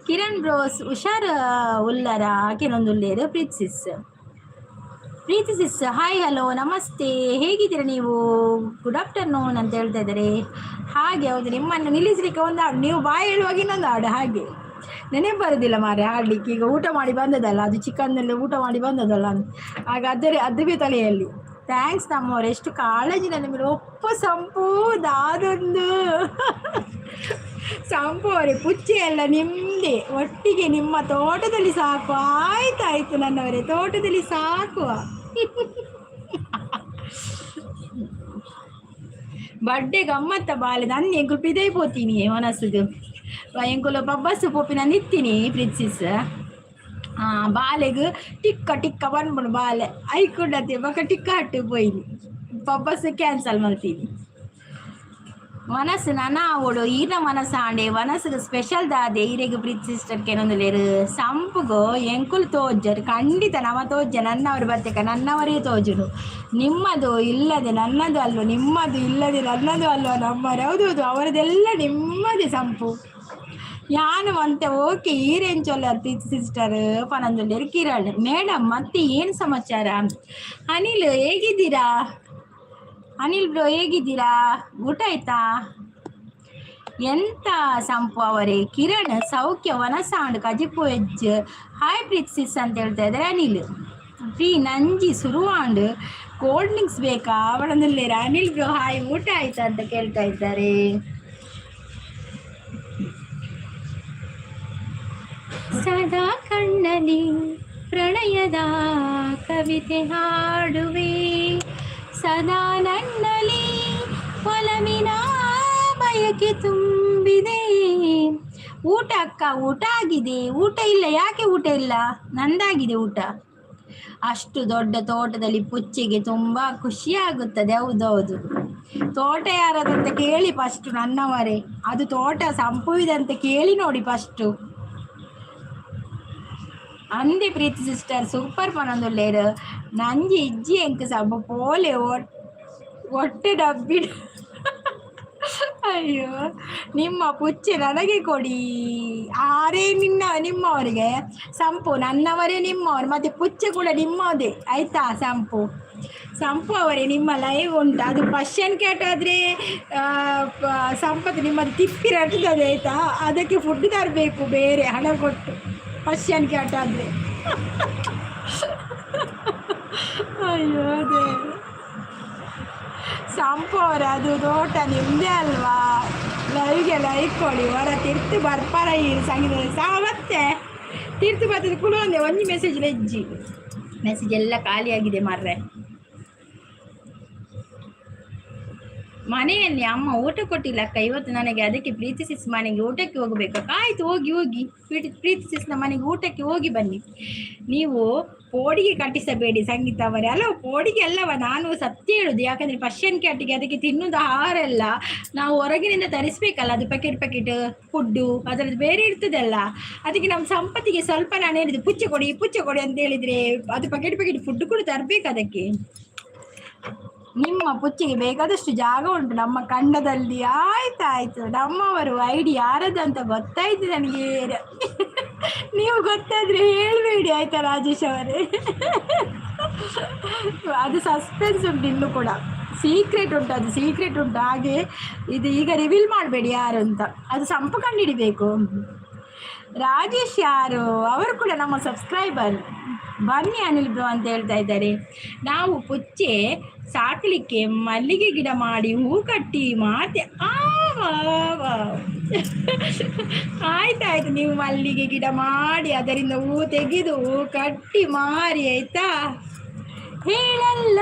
ಕಿರಣ್ ಬ್ರೋಸ್ ಹುಷಾರ್ ಉಲ್ಲರ ಕೆಲವೊಂದುಲ್ಲೇರು. ಪ್ರೀತಿಸಿಸ್ ಹಾಯ್ ಹಲೋ ನಮಸ್ತೆ, ಹೇಗಿದ್ದೀರಾ ನೀವು? ಗುಡ್ ಆಫ್ಟರ್ನೂನ್ ಅಂತ ಹೇಳ್ತಾ ಇದ್ದಾರೆ. ಹಾಗೆ ಹೌದು, ನಿಮ್ಮನ್ನು ನಿಲ್ಲಿಸಲಿಕ್ಕೆ ಒಂದು ಹಾಡು, ನೀವು ಬಾಯಿ ಹೇಳುವಾಗ ಇನ್ನೊಂದು ಹಾಡು. ಹಾಗೆ ನೆನಪು ಬರೋದಿಲ್ಲ ಮಾರೆ ಹಾಡಲಿಕ್ಕೆ. ಈಗ ಊಟ ಮಾಡಿ ಬಂದದಲ್ಲ, ಅದು ಚಿಕನ್ನಲ್ಲಿ ಊಟ ಮಾಡಿ ಬಂದದಲ್ಲ, ಆಗ ಅದುವೇ ತಲೆಯಲ್ಲಿ. ಥ್ಯಾಂಕ್ಸ್ ನಮ್ಮವ್ರು, ಎಷ್ಟು ಕಾಳಜಿನ ನಿಮಗೆ. ಒಪ್ಪ ಸಂಪು ದಾದೊಂದು ಸಂಪು ಅವರೇ, ಪುಚ್ಚೆ ಎಲ್ಲ ನಿಮ್ಮದೇ ಒಟ್ಟಿಗೆ ನಿಮ್ಮ ತೋಟದಲ್ಲಿ ಸಾಕು. ಆಯ್ತಾಯ್ತು ನನ್ನವರೇ, ತೋಟದಲ್ಲಿ ಸಾಕುವ. ಬರ್ಡೇ ಗಮ್ಮತ್ತ ಬಾಲೆ ನನ್ನ ಎಂಕುಲು ಪಿದೈ ಪೋತೀನಿ ಮನಸ್ಸುಗೆ ಎಂಕುಲು ಬಬ್ಬಸ್ಸು ಪೋಪಿನ ನಿತ್ತೀನಿ ಪ್ರಿನ್ಸಿಸ್. ಬಾಲೆಗೆ ಟಿಕ್ಕ ಬಂದ್ಬಿಡು ಬಾಲೆ ಐಕೊಂಡತ್ತೆ ಬಕ್ಕ ಟಿಕ್ಕ ಹಟ್ಟು ಪೋಯಿನಿ ಬಬ್ಬಸ್ಸು ಕ್ಯಾನ್ಸಲ್ ಮಾಡ್ತೀನಿ. ಮನಸ್ಸು ನನ್ನ ಅವಳು ಈನ ಮನಸ್ಸು ಆಂಡೆ ಮನಸ್ಸಿಗೆ ಸ್ಪೆಷಲ್ ದಾದೆ ಈರೆಗೆ ಪ್ರೀತಿ ಸಿಸ್ಟರ್ ಕೆಲವೊಂದು ಸಂಪುಗೋ ಎಂಕುಲು ತೋಜರು ಖಂಡಿತ ನಮ್ಮ ತೋಜ ನನ್ನವರು ಬರ್ತೇಕ ನನ್ನವರೇ ತೋಜರು. ನಿಮ್ಮದು ಇಲ್ಲದೆ ನನ್ನದು ಅಲ್ವ, ನಿಮ್ಮದು ಇಲ್ಲದೆ ನನ್ನದು ಅಲ್ವ ನಮ್ಮರು. ಹೌದೌದು ಅವರದೆಲ್ಲ ನಿಮ್ಮದೇ ಸಂಪು. ಯಾನು ಅಂತೆ ಓಕೆ ಈರೇಂಚೊಲ್ಲ ಪ್ರೀತಿ ಸಿಸ್ಟರ್ ಪನಂದೊಲ್ಲೇರು ಕಿರಣ್ ಮೇಡಮ್. ಮತ್ತೆ ಏನು ಸಮಾಚಾರ? ಅನಿಲ್ ಹೇಗಿದ್ದೀರಾ? ಅನಿಲ್ ಬ್ರೋ ಹೇಗಿದ್ದೀರಾ? ಊಟ ಆಯ್ತಾ? ಎಂತ ಸಂಪು ಅವರೇ. ಕಿರಣ್ ಸೌಖ್ಯ ವನಸಾಂಡ್ ಕಜಿಪು ವೆಜ್ ಹಾಯ್ ಪ್ರೀತಿಸಿಸ್ ಅಂತ ಹೇಳ್ತಾ ಇದ್ದಾರೆ ಅನಿಲ್. ನಂಜಿ ಸುರುವಾಂಡ್ ಕೋಲ್ಡ್ ಡ್ರಿಂಕ್ಸ್ ಬೇಕಾ ಅವಳಂದಲ್ಲೇರ. ಅನಿಲ್ ಬ್ರೋ ಹಾಯ್, ಊಟ ಆಯ್ತಾ ಅಂತ ಕೇಳ್ತಾ ಇದ್ದಾರೆ. ಸದಾ ಕಣ್ಣಲ್ಲಿ ಪ್ರಣಯದ ಕವಿತೆ ಹಾಡುವೆ, ಸದಾ ನನ್ನಲ್ಲಿ ಒಲವಿನ ಬಯಕೆ ತುಂಬಿದೆ. ಊಟ ಅಕ್ಕ, ಊಟ ಆಗಿದೆ. ಊಟ ಇಲ್ಲ ಯಾಕೆ? ಊಟ ಇಲ್ಲ, ನಂದಾಗಿದೆ ಊಟ. ಅಷ್ಟು ದೊಡ್ಡ ತೋಟದಲ್ಲಿ ಪುಚ್ಚೆಗೆ ತುಂಬ ಖುಷಿಯಾಗುತ್ತದೆ. ಹೌದೌದು, ತೋಟ ಯಾರದಂತ ಕೇಳಿ ಫಸ್ಟು ನನ್ನವರೇ. ಅದು ತೋಟ ಸಂಪುವಿದಂತ ಕೇಳಿ ನೋಡಿ ಫಸ್ಟು. ಅಂದೆ ಪ್ರೀತಿ ಸಿಸ್ಟರ್ ಸೂಪರ್ ಪನೊಂದುಲ್ಲೇರು. ನಂಜಿ ಇಜ್ಜಿ ಎಂಕ್ ಸಬ್ಬ ಪೋಲೆ ಹೊಟ್ಟೆ ಡಬ್ಬಿಡ್. ಅಯ್ಯೋ, ನಿಮ್ಮ ಪುಚ್ಚೆ ನನಗೆ ಕೊಡಿ. ಆರೇ ನಿಮ್ಮವರಿಗೆ ಸಂಪು ನನ್ನವರೇ ನಿಮ್ಮವರು, ಮತ್ತೆ ಪುಚ್ಚೆ ಕೂಡ ನಿಮ್ಮದೇ ಆಯ್ತಾ? ಸಂಪು ಅವರೇ, ನಿಮ್ಮ ಲೈವ್ ಉಂಟು, ಅದು ಪಶ್ಯನ್ ಕ್ಯಾಟ್ ಆದರೆ ಸಂಪತ್ತು ನಿಮ್ಮದು ತಿಪ್ಪಿ ರಟ್ಟುತ್ತದೆ ಆಯಿತಾ? ಅದಕ್ಕೆ ಫುಡ್ ತರಬೇಕು ಬೇರೆ ಹಣ ಕೊಟ್ಟು. ಪಶ್ಯನ್ ಕ್ಯಾಟ್ ಆದರೆ ಅಯ್ಯೋ ಅದೇ ಸಂಪು ಅವರೇ, ಅದು ತೋಟ ನಿಮ್ಮದೇ ಅಲ್ವಾ? ಲೈವ್ಗೆ ಲೈಕ್ ಕೊಡಿ. ಹೊರ ತಿರ್ತು ಬರ್ಪಾರ ಈ ಸಂಗೀತ ಮತ್ತೆ ತೀರ್ತು ಬರ್ತದೆ ಕುಳೊಂದೆ ಒಂದು ಮೆಸೇಜ್ ಲೆಜ್ಜಿ. ಮೆಸೇಜ್ ಎಲ್ಲ ಖಾಲಿಯಾಗಿದೆ ಮಾರ್ರೆ. ಮನೆಯಲ್ಲಿ ಅಮ್ಮ ಊಟ ಕೊಟ್ಟಿಲ್ಲ ಅಕ್ಕ ಇವತ್ತು ನನಗೆ, ಅದಕ್ಕೆ ಪ್ರೀತಿಸಿಸ್ ಮನೆಗೆ ಊಟಕ್ಕೆ ಹೋಗಬೇಕು. ಆಯ್ತು ಹೋಗಿ ಪ್ರೀತಿಸಿಸ್ನ ಮನೆಗೆ ಊಟಕ್ಕೆ ಹೋಗಿ ಬನ್ನಿ. ನೀವು ಪೋಡಿಗೆ ಕಟ್ಟಿಸಬೇಡಿ ಸಂಗೀತ ಅವರೇ. ಅಲ್ಲ ಪೋಡಿಗೆ ಅಲ್ಲವ, ನಾನು ಸತ್ಯ ಹೇಳುದು. ಯಾಕಂದ್ರೆ ಪರ್ಷಿಯನ್ ಕ್ಯಾಟಿಗೆ ಅದಕ್ಕೆ ತಿನ್ನುವುದು ಆಹಾರ ಎಲ್ಲ ನಾವು ಹೊರಗಿನಿಂದ ತರಿಸ್ಬೇಕಲ್ಲ, ಅದು ಪ್ಯಾಕೆಟ್ ಫುಡ್ಡು ಅದರದ್ದು ಬೇರೆ ಇರ್ತದಲ್ಲ. ಅದಕ್ಕೆ ನಮ್ಮ ಸಂಪತ್ತಿಗೆ ಸ್ವಲ್ಪ ನಾನು ಹೇಳಿದ್ದು ಪುಚ್ಚೆ ಕೊಡಿ ಅಂತ ಹೇಳಿದ್ರೆ ಅದು ಪ್ಯಾಕೆಟ್ ಫುಡ್ ಕೂಡ ತರಬೇಕು ಅದಕ್ಕೆ. ನಿಮ್ಮ ಪುಚ್ಚಿಗೆ ಬೇಕಾದಷ್ಟು ಜಾಗ ಉಂಟು ನಮ್ಮ ಖಂಡದಲ್ಲಿ. ಆಯ್ತಾಯ್ತು, ನಮ್ಮವರು ಐಡಿ ಯಾರದಂತ ಗೊತ್ತಾಯ್ತು ನನಗೆ. ನೀವು ಗೊತ್ತಾದ್ರೆ ಹೇಳ್ಬೇಡಿ ಆಯ್ತಾ ರಾಜೇಶ್ ಅವರೇ. ಅದು ಸಸ್ಪೆನ್ಸ್ ಉಂಟು, ಇನ್ನು ಕೂಡ ಸೀಕ್ರೆಟ್ ಉಂಟು, ಅದು ಸೀಕ್ರೆಟ್ ಉಂಟು. ಹಾಗೆ ಇದು ಈಗ ರಿವೀಲ್ ಮಾಡಬೇಡಿ ಯಾರು ಅಂತ, ಅದು ಸಂಪು ಕಂಡಿಡಿಬೇಕು. ರಾಜೇಶ್ ಯಾರು, ಅವರು ಕೂಡ ನಮ್ಮ ಸಬ್ಸ್ಕ್ರೈಬರ್. ಬನ್ನಿ ಅನಿಲ್ ಬ್ರೋ ಅಂತ ಹೇಳ್ತಾ ಇದ್ದಾರೆ. ನಾವು ಪುಚ್ಚೆ ಸಾಕಲಿಕ್ಕೆ ಮಲ್ಲಿಗೆ ಗಿಡ ಮಾಡಿ ಹೂ ಕಟ್ಟಿ ಮಾತೆ ಆಯ್ತಾಯ್ತು, ನೀವು ಮಲ್ಲಿಗೆ ಗಿಡ ಮಾಡಿ ಅದರಿಂದ ಹೂ ತೆಗೆದು ಹೂ ಕಟ್ಟಿ ಮಾರಿ ಆಯ್ತಾ. ಹೇಳಲ್ಲ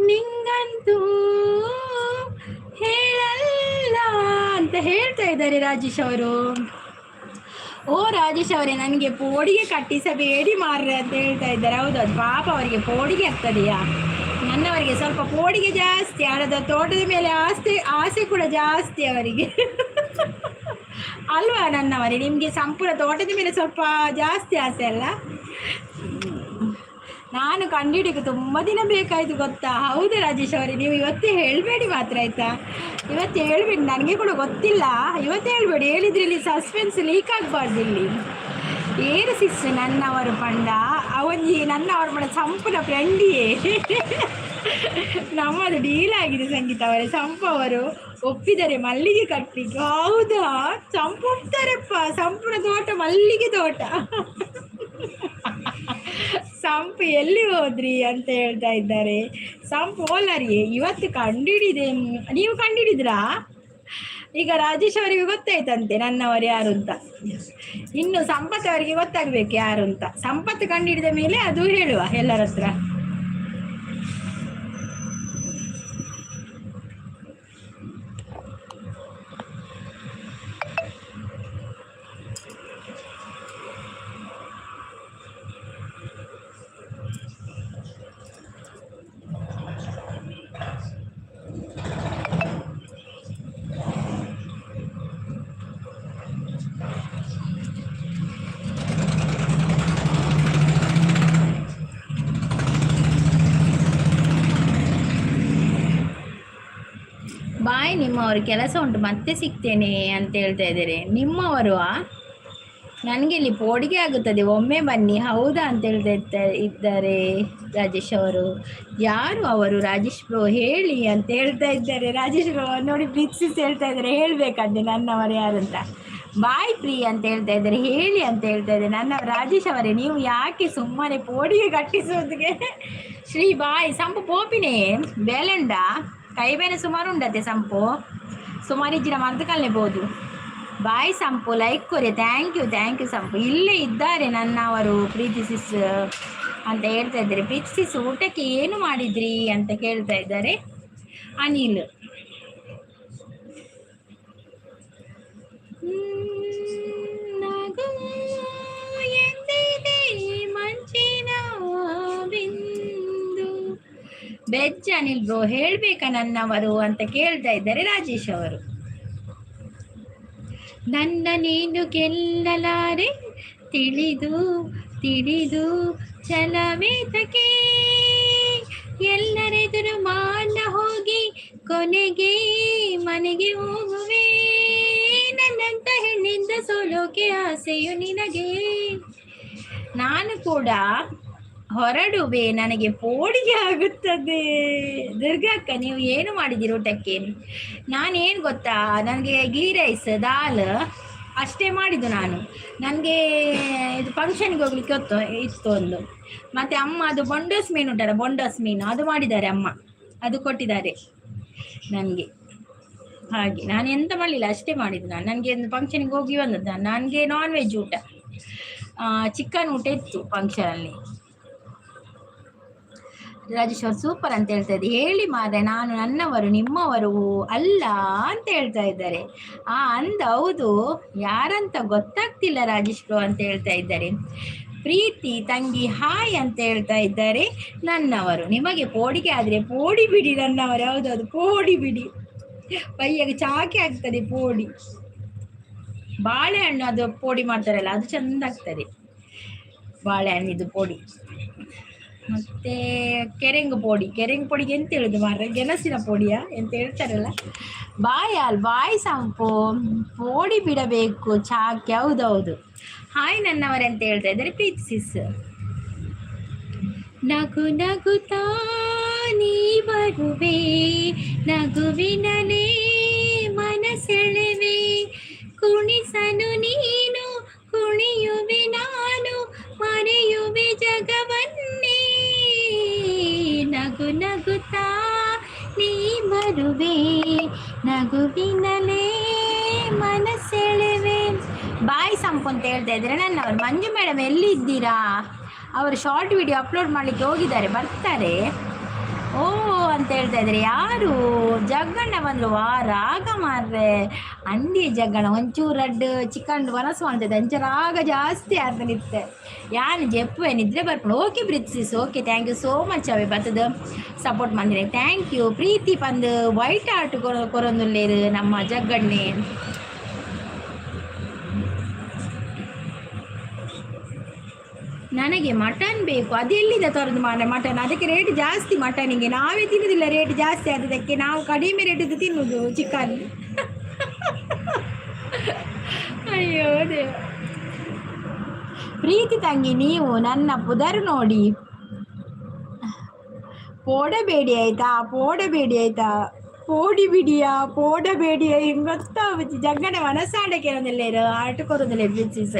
ನಿಂಗಂತೂ ಹೇಳಲ್ಲ ಅಂತ ಹೇಳ್ತಾ ಇದ್ದಾರೆ ರಾಜೇಶ್ ಅವರು. ಓ ರಾಜೇಶ್ ಅವರೇ, ನನಗೆ ಪೋಡಿಗೆ ಕಟ್ಟಿಸಬೇಡಿ ಮಾರ್ರೆ ಅಂತ ಹೇಳ್ತಾ ಇದ್ದಾರೆ. ಹೌದು, ಅದು ಪಾಪ ಅವರಿಗೆ ಪೋಡಿಗೆ ಆಗ್ತದೆಯಾ. ನನ್ನವರಿಗೆ ಸ್ವಲ್ಪ ಪೋಡಿಗೆ ಜಾಸ್ತಿ, ಹಣದ ತೋಟದ ಮೇಲೆ ಆಸೆ ಕೂಡ ಜಾಸ್ತಿ ಅವರಿಗೆ. ಅಲ್ವಾ ನನ್ನವರೇ, ನಿಮಗೆ ಸಂಪೂರ್ಣ ತೋಟದ ಮೇಲೆ ಸ್ವಲ್ಪ ಜಾಸ್ತಿ ಆಸೆ ಅಲ್ಲ. ನಾನು ಕಂಡಿಡಿಗೆ ತುಂಬ ದಿನ ಬೇಕಾಯಿತು ಗೊತ್ತಾ. ಹೌದು ರಾಜೇಶ್ ಅವರೇ, ನೀವು ಇವತ್ತೇ ಹೇಳಬೇಡಿ ಮಾತ್ರ ಆಯಿತಾ. ಇವತ್ತು ಹೇಳ್ಬೇಡಿ, ನನಗೆ ಕೂಡ ಗೊತ್ತಿಲ್ಲ. ಇವತ್ತು ಹೇಳ್ಬೇಡಿ, ಹೇಳಿದ್ರೆ ಇಲ್ಲಿ ಸಸ್ಪೆನ್ಸ್ ಲೀಕ್ ಆಗಬಾರ್ದು. ಇಲ್ಲಿ ಏರು ಸಿಕ್ಸ್ ನನ್ನವರು ಪಂಡ ಅವನ್ಜಿ ನನ್ನವರು ಪಂಡ ಸಂಪುನ ಫ್ರೆಂಡಿಯೇ. ನಮ್ಮದು ಡೀಲ್ ಆಗಿದೆ ಸಂಗೀತ ಅವರೇ. ಸಂಪು ಅವರು ಒಪ್ಪಿದ್ದಾರೆ ಮಲ್ಲಿಗೆ ಕಟ್ಟಲಿಕ್ಕೆ. ಹೌದಾ, ಸಂಪು ಒಪ್ತಾರಪ್ಪ. ಸಂಪುನ ತೋಟ ಮಲ್ಲಿಗೆ ತೋಟ. ಸಂಪು ಎಲ್ಲಿ ಹೋದ್ರಿ ಅಂತ ಹೇಳ್ತಾ ಇದ್ದಾರೆ. ಸಂಪು ಓಲರಿ ಇವತ್ತು ಕಂಡಿಡಿದೆ. ನೀವು ಕಂಡಿಡಿದ್ರಾ? ಈಗ ರಾಜೇಶ್ ಅವರಿಗೆ ಗೊತ್ತಾಯ್ತಂತೆ ನನ್ನವರು ಯಾರು ಅಂತ. ಇನ್ನು ಸಂಪತ್ ಅವರಿಗೆ ಗೊತ್ತಾಗ್ಬೇಕು ಯಾರು ಅಂತ. ಸಂಪತ್ತು ಕಂಡಿಡಿದ ಮೇಲೆ ಅದು ಹೇಳುವ ಎಲ್ಲರ ಹತ್ರ. ಬಾಯ್, ನಿಮ್ಮವ್ರ ಕೆಲಸ ಉಂಟು, ಮತ್ತೆ ಸಿಗ್ತೇನೆ ಅಂತ ಹೇಳ್ತಾ ಇದ್ದಾರೆ. ನಿಮ್ಮವರು ನನಗೆ ಇಲ್ಲಿ ಪೋಡಿಗೆ ಆಗುತ್ತದೆ, ಒಮ್ಮೆ ಬನ್ನಿ. ಹೌದಾ ಅಂತ ಹೇಳ್ತಾ ಇದ್ದಾರೆ ರಾಜೇಶ್ ಅವರು. ಯಾರು ಅವರು ರಾಜೇಶ್ ಬ್ರೋ ಹೇಳಿ ಅಂತ ಹೇಳ್ತಾ ಇದ್ದಾರೆ. ರಾಜೇಶ್ ಬ್ರೋ ನೋಡಿ ಪ್ರೀತಿಸಿ ಹೇಳ್ತಾ ಇದ್ದಾರೆ, ಹೇಳಬೇಕಂತೆ ನನ್ನವರು ಯಾರು ಅಂತ. ಬಾಯ್ ಪ್ರೀ ಅಂತ ಹೇಳ್ತಾ ಇದ್ದಾರೆ, ಹೇಳಿ ಅಂತ ಹೇಳ್ತಾ ಇದ್ದಾರೆ. ನನ್ನ ರಾಜೇಶ್ ಅವರೇ, ನೀವು ಯಾಕೆ ಸುಮ್ಮನೆ ಪೋಡಿಗೆ ಕಟ್ಟಿಸೋದಕ್ಕೆ. ಶ್ರೀ ಬಾಯ್ ಸಂಪು ಪೋಪಿನೇ ಬೇಲೆಂಡ ಕೈಬೇನೆ ಸುಮಾರು ಉಂಡತ್ತೆ. ಸಂಪು ಸುಮಾರು ಇಜ್ಜಿನ ಮರ್ದಕಲ್ಲೇಬಹುದು. ಬಾಯ್ ಸಂಪು, ಲೈಕ್ ಕೊರಿ. ಥ್ಯಾಂಕ್ ಯು ಸಂಪು. ಇಲ್ಲೇ ಇದ್ದಾರೆ ನನ್ನವರು ಪ್ರೀತಿಸಿಸ್ ಅಂತ ಹೇಳ್ತಾ ಇದ್ದಾರೆ. ಪ್ರೀತಿಸಿಸ್ ಊಟಕ್ಕೆ ಏನು ಮಾಡಿದ್ರಿ ಅಂತ ಕೇಳ್ತಾ ಇದ್ದಾರೆ ಅನಿಲ್. ಮಂಚಿನ ಬಿಂದು ಬೆಚ್ಚ ಅನಿಲ್ ಬ್ರೋ ಹೇಳ್ಬೇಕಾ ನನ್ನವರು ಅಂತ ಕೇಳ್ತಾ ಇದ್ದಾರೆ ರಾಜೇಶ್ ಅವರು. ನನ್ನ ನೀನು ಗೆಲ್ಲಲಾರೆ ತಿಳಿದು ತಿಳಿದು ಛಲವೇತಕ್ಕೆ, ಎಲ್ಲರೆದುರು ಮಾನ ಹೋಗಿ ಕೊನೆಗೆ ಮನೆಗೆ ಹೋಗುವೆ, ನನ್ನಂತ ಹೆಣ್ಣಿಂದ ಸೋಲೋಕೆ ಆಸೆಯು ನಿನಗೆ. ನಾನು ಕೂಡ ಹೊರಡುವೆ, ನನಗೆ ಪೋಡಿಗೆ ಆಗುತ್ತದೆ. ದುರ್ಗಕ್ಕ, ನೀವು ಏನು ಮಾಡಿದ್ದೀರಿ ಊಟಕ್ಕೆ? ನಾನೇನು ಗೊತ್ತಾ, ನನಗೆ ಗೀ ರೈಸ್ ದಾಲ್ ಅಷ್ಟೇ ಮಾಡಿದ್ದು ನಾನು. ನನಗೆ ಇದು ಫಂಕ್ಷನ್ಗೆ ಹೋಗ್ಲಿಕ್ಕೆ ಇತ್ತು ಒಂದು. ಮತ್ತು ಅಮ್ಮ ಅದು ಬೊಂಡೋಸ್ ಮೀನು ಉಂಟಲ್ಲ, ಬೊಂಡೋಸ್ ಮೀನು ಅದು ಮಾಡಿದ್ದಾರೆ ಅಮ್ಮ, ಅದು ಕೊಟ್ಟಿದ್ದಾರೆ ನನಗೆ. ಹಾಗೆ ನಾನು ಎಂತ ಮಾಡಲಿಲ್ಲ, ಅಷ್ಟೇ ಮಾಡಿದ್ದು ನಾನು. ನನಗೆ ಒಂದು ಫಂಕ್ಷನ್ಗೆ ಹೋಗಿ ಬಂದದ್ದು ನಾನು. ನನಗೆ ನಾನ್ ವೆಜ್ ಊಟ, ಚಿಕನ್ ಊಟ ಇತ್ತು ಫಂಕ್ಷನಲ್ಲಿ. ರಾಜೇಶ್ ಅವ್ರು ಸೂಪರ್ ಅಂತ ಹೇಳ್ತಾ ಇದ್ದೆ. ಹೇಳಿ ಮಾರ್ರೆ, ನಾನು ನನ್ನವರು ನಿಮ್ಮವರು ಅಲ್ಲ ಅಂತ ಹೇಳ್ತಾ ಇದ್ದಾರೆ. ಅಂದ ಹೌದು, ಯಾರಂತ ಗೊತ್ತಾಗ್ತಿಲ್ಲ ರಾಜೇಶ್ ಬ್ರೋ ಅಂತ ಹೇಳ್ತಾ ಇದ್ದಾರೆ. ಪ್ರೀತಿ ತಂಗಿ ಹಾಯ್ ಅಂತ ಹೇಳ್ತಾ ಇದ್ದಾರೆ. ನನ್ನವರು ನಿಮಗೆ ಪೋಡಿಗೆ ಆದ್ರೆ ಪೋಡಿ ಬಿಡಿ ನನ್ನವರು. ಹೌದೌದು, ಪೋಡಿ ಬಿಡಿ, ಕೈಯಾಗ ಚಾಕಿ ಆಗ್ತದೆ ಪೋಡಿ. ಬಾಳೆಹಣ್ಣು ಅದು ಪೋಡಿ ಮಾಡ್ತಾರಲ್ಲ, ಅದು ಚಂದ ಆಗ್ತದೆ ಬಾಳೆಹಣ್ಣಿದು ಪೋಡಿ. ಮತ್ತೆ ಕೆರೆಂಗು ಪೊಡಿಗೆ ಎಂತ ಹೇಳುದು ಮಾರ್ರೆ, ಗೆಣಸಿನ ಪೊಡಿಯಾ ಎಂತ ಹೇಳ್ತಾರಲ್ಲ. ಬಾಯಿ ಸಂಪು ಪೋಡಿ ಬಿಡಬೇಕು ಚಾಕಿ. ಹೌದೌದು, ಹಾಯ್ ನನ್ನವರೇ ಅಂತ ಹೇಳ್ತಾ ಇದ್ದಾರೆ ಪ್ರೀತಿಸಿಸ್. ನಗು ನಗುತ್ತಾ ನೀ ಬರುವೆ, ನಗುವಿನಲೇ ಮನಸೆಳೆವೆ, ಕುಣಿಸನು ನೀನು ಕುಣಿಯುವೆ ನಾನು, ಮರೆಯುವೆ ಜಗವನ್ನೇ. ನಗು ನಗುತ್ತಾ ನೀ ಬರುವೆ, ನಗುವಿನಲೇ ಮನಸೆಳೆವೆ. ಬಾಯಿ ಸಂಪು ಅಂತ ಹೇಳ್ತಾ ಇದ್ದಾರೆ ನನ್ನವರು. ಮಂಜು ಮೇಡಮ್ ಎಲ್ಲಿದ್ದೀರಾ? ಅವರು ಶಾರ್ಟ್ ವಿಡಿಯೋ ಅಪ್ಲೋಡ್ ಮಾಡಲಿಕ್ಕೆ ಹೋಗಿದ್ದಾರೆ, ಬರ್ತಾರೆ. ಓ ಅಂತ ಹೇಳ್ತಾ ಇದ್ದಾರೆ. ಯಾರು? ಜಗ್ಗಣ್ಣ ಬಂದ್ರು. ರಾಗ ಮಾರ್ರೆ, ಅಂಡಿ ಜಗ್ಗಣ್ಣ ಒಂಚೂರು ರಡ್ಡು ಚಿಕನ್ ಮನಸ್ಸು ಮಾಡ್ತದೆ, ಅಂಚ ರಾಗ ಜಾಸ್ತಿ ಆಗ್ತದೆ. ಯಾನು ಜಪ್ಪುವೆ ನಿದ್ರೆ ಬರ್ಕೊಂಡು. Okay Preethi sis, okay, thank you so much ಅವೇ ಬರ್ತದ ಸಪೋರ್ಟ್ ಮಾಡಿದ್ರೆ, ಥ್ಯಾಂಕ್ ಯು. ಪ್ರೀತಿ ಬಂದು ವೈಟ್ ಆರ್ಟ್ ಕೊರೊಂದುಲ್ಲೇರು ನಮ್ಮ ಜಗ್ಗಣ್ಣೆ. ನನಗೆ ಮಟನ್ ಬೇಕು. ಅದೆಲ್ಲಿಂದ ತರೋದು ಮಾರ್ರೆ ಮಟನ್? ಅದಕ್ಕೆ ರೇಟ್ ಜಾಸ್ತಿ ಮಟನಿಗೆ. ನಾವೇ ತಿನ್ನೋದಿಲ್ಲ, ರೇಟ್ ಜಾಸ್ತಿ ಆದದಕ್ಕೆ. ನಾವು ಕಡಿಮೆ ರೇಟಿದ್ದು ತಿನ್ನೋದು ಚಿಕನ್. ಅಯ್ಯೋ ದೇವ. ಪ್ರೀತಿ ತಂಗಿ, ನೀವು ನನ್ನ ಪುದರ್ ನೋಡಿ ಪೋಡಬೇಡಿ ಆಯ್ತಾ, ಪೋಡಬೇಡಿ ಆಯ್ತಾ, ಪೋಡಿ ಬಿಡಿಯಾ ಪೋಡಬೇಡಿಯಾ ಹಿಂಗೆ ಗೊತ್ತಾಗುತ್ತೆ. ಜಗ್ಗನ ಮನಸ್ಸಾಡಕ್ಕೆ ಇರೋದಿಲ್ಲ, ಆಟ ಕೊರೋದಿಲ್ಲ. ಪ್ರೀತಿಸ್,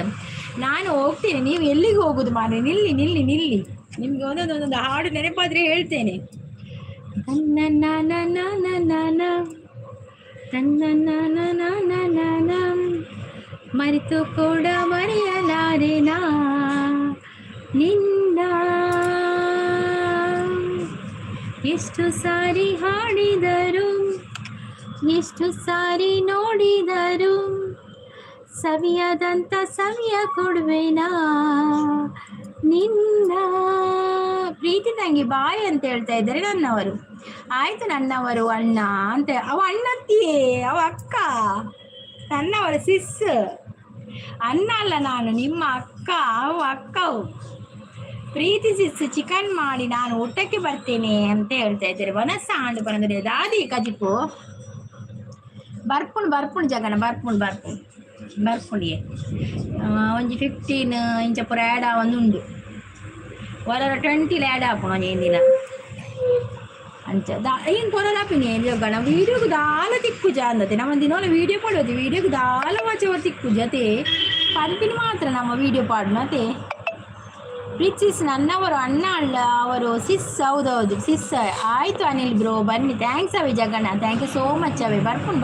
ನಾನು ಹೋಗ್ತೇನೆ, ನೀವು ಎಲ್ಲಿಗೆ ಹೋಗುದು ಮಾರ್ರೆ? ನಿಲ್ಲಿ ನಿಲ್ಲಿ ನಿಲ್ಲಿ, ನಿಮ್ಗೆ ಒಂದೊಂದೊಂದೊಂದು ಹಾಡು ನೆನಪಾದ್ರೆ ಹೇಳ್ತೇನೆ. ಮರೆತು ಕೂಡ ಮರೆಯಲಾರೆನಾ ನಿನ್ನ, ಎಷ್ಟು ಸಾರಿ ಹಾಡಿದರು, ಎಷ್ಟು ಸಾರಿ ನೋಡಿದರು, ಸವಿಯದಂತ ಸವಿಯ ಕೊಡುವೆನಾ ನಿನ್ನ. ಪ್ರೀತಿ ತಂಗಿ ಬಾಯ್ ಅಂತ ಹೇಳ್ತಾ ಇದ್ದಾರೆ ನನ್ನವರು. ಆಯ್ತು ನನ್ನವರು ಅಣ್ಣ ಅಂತ. ಅವ ಅಣ್ಣತ್ತಿಯೇ, ಅವ ಅಕ್ಕ, ನನ್ನವರ ಸಿಸ್. ಅಣ್ಣ ಅಲ್ಲ ನಾನು, ನಿಮ್ಮ ಅಕ್ಕ. ಅವು ಅಕ್ಕವು. ಪ್ರೀತಿ ಸಿಸ್ ಚಿಕನ್ ಮಾಡಿ ನಾನು ಊಟಕ್ಕೆ ಬರ್ತೇನೆ ಅಂತ ಹೇಳ್ತಾ ಇದ್ದಾರೆ. ವನಸ ಹಾಂಡು ಬಂದ್ರೆ ದಾದಿ ಕಜಿಪು ಬರ್ಪುಣ್ ಜಗನ ಬರ್ಪುಣಿಯೇ ಒಂಜಿ 15 ಇಂಚ ಪೂರ ಆ್ಯಡ್ ಆವೊಂದುಂಡು. ಒರರ 20 ಆ್ಯಡ್ ಆಪುಣ ಒಂದಿನ ಅಂಚ ಏನು ಕೊರಲಾಪಿನಿ ಜಗಣ. ವೀಡಿಯೋಗೆ ದಾಲ ತಿಕ್ಕುಜ ಅಂದತೆ. ನಮ್ಮ ದಿನವಲ್ಲ ವೀಡಿಯೋ ಪಾಡೋದು, ವೀಡಿಯೋಗೆ ದಾಲ ವಾಚವ ತಿಕ್ಕುಜ ಅತೆ ಪಂಪಿನ ಮಾತ್ರ ನಮ್ಮ ವೀಡಿಯೋ ಪಾಡ್ನ ಅತೆ. ಪ್ರೀತಿಸ್ ನನ್ನವರು ಅಣ್ಣ ಅಲ್ಲ, ಅವರು ಸಿಸ್. ಹೌದೌದು ಸಿಸ್. ಆಯಿತು ಅನಿಲ್ ಬ್ರೋ ಬನ್ನಿ. ಥ್ಯಾಂಕ್ಸ್ ಅವೇ ಜಗಣ್ಣ, ಥ್ಯಾಂಕ್ ಯು ಸೋ ಮಚ್ ಅವೇ. ಬರ್ಪುಣ್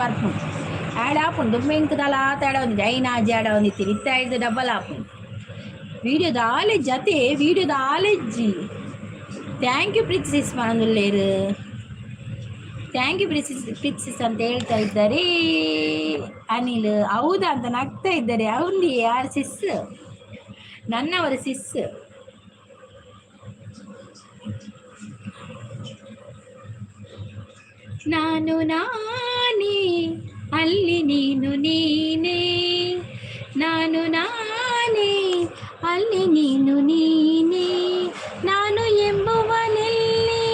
ಆ್ಯಡ್ ಆಪುಂಡು ದುಮ್ಮೆಂಕ್ ದಲ ಆತಾಡ ಒಂದಿದೆ ಐನಾಜಿ ಆಡ ಒಂದಿತ್ತೀರಿ ಇತ್ತ 5 ಡಬಲ್ ಆಪುಂಡು. ವೀಡಿಯೋದ ಆಲೆಜ್ಜಿ ಅತೆ, ವೀಡಿಯೋದ ಆಲೆಜ್ಜಿ. ಥ್ಯಾಂಕ್ ಯು ಪ್ರೀತಿಸ್ ಮನದುಲ್ಲೇರು, ಥ್ಯಾಂಕ್ ಯು ಪ್ರೀತಿಸ್ ಅಂತ ಹೇಳ್ತಾ ಇದ್ದಾರೆ ಅನಿಲ್. ಹೌದಾ ಅಂತ ನಗ್ತಾ ಇದ್ದಾರೆ. ಅವನು ಯಾರು ಸಿಸ್? ನನ್ನವರ ಸಿಸ್. ನಾನು ನಾನೇ, ಅಲ್ಲಿ ನೀನು ನೀನೇ, ನಾನು ನಾನೇ, ಅಲ್ಲಿ ನೀನು ನೀನೇ, ನಾನು ಎಂಬುವನೆಲ್ಲಿ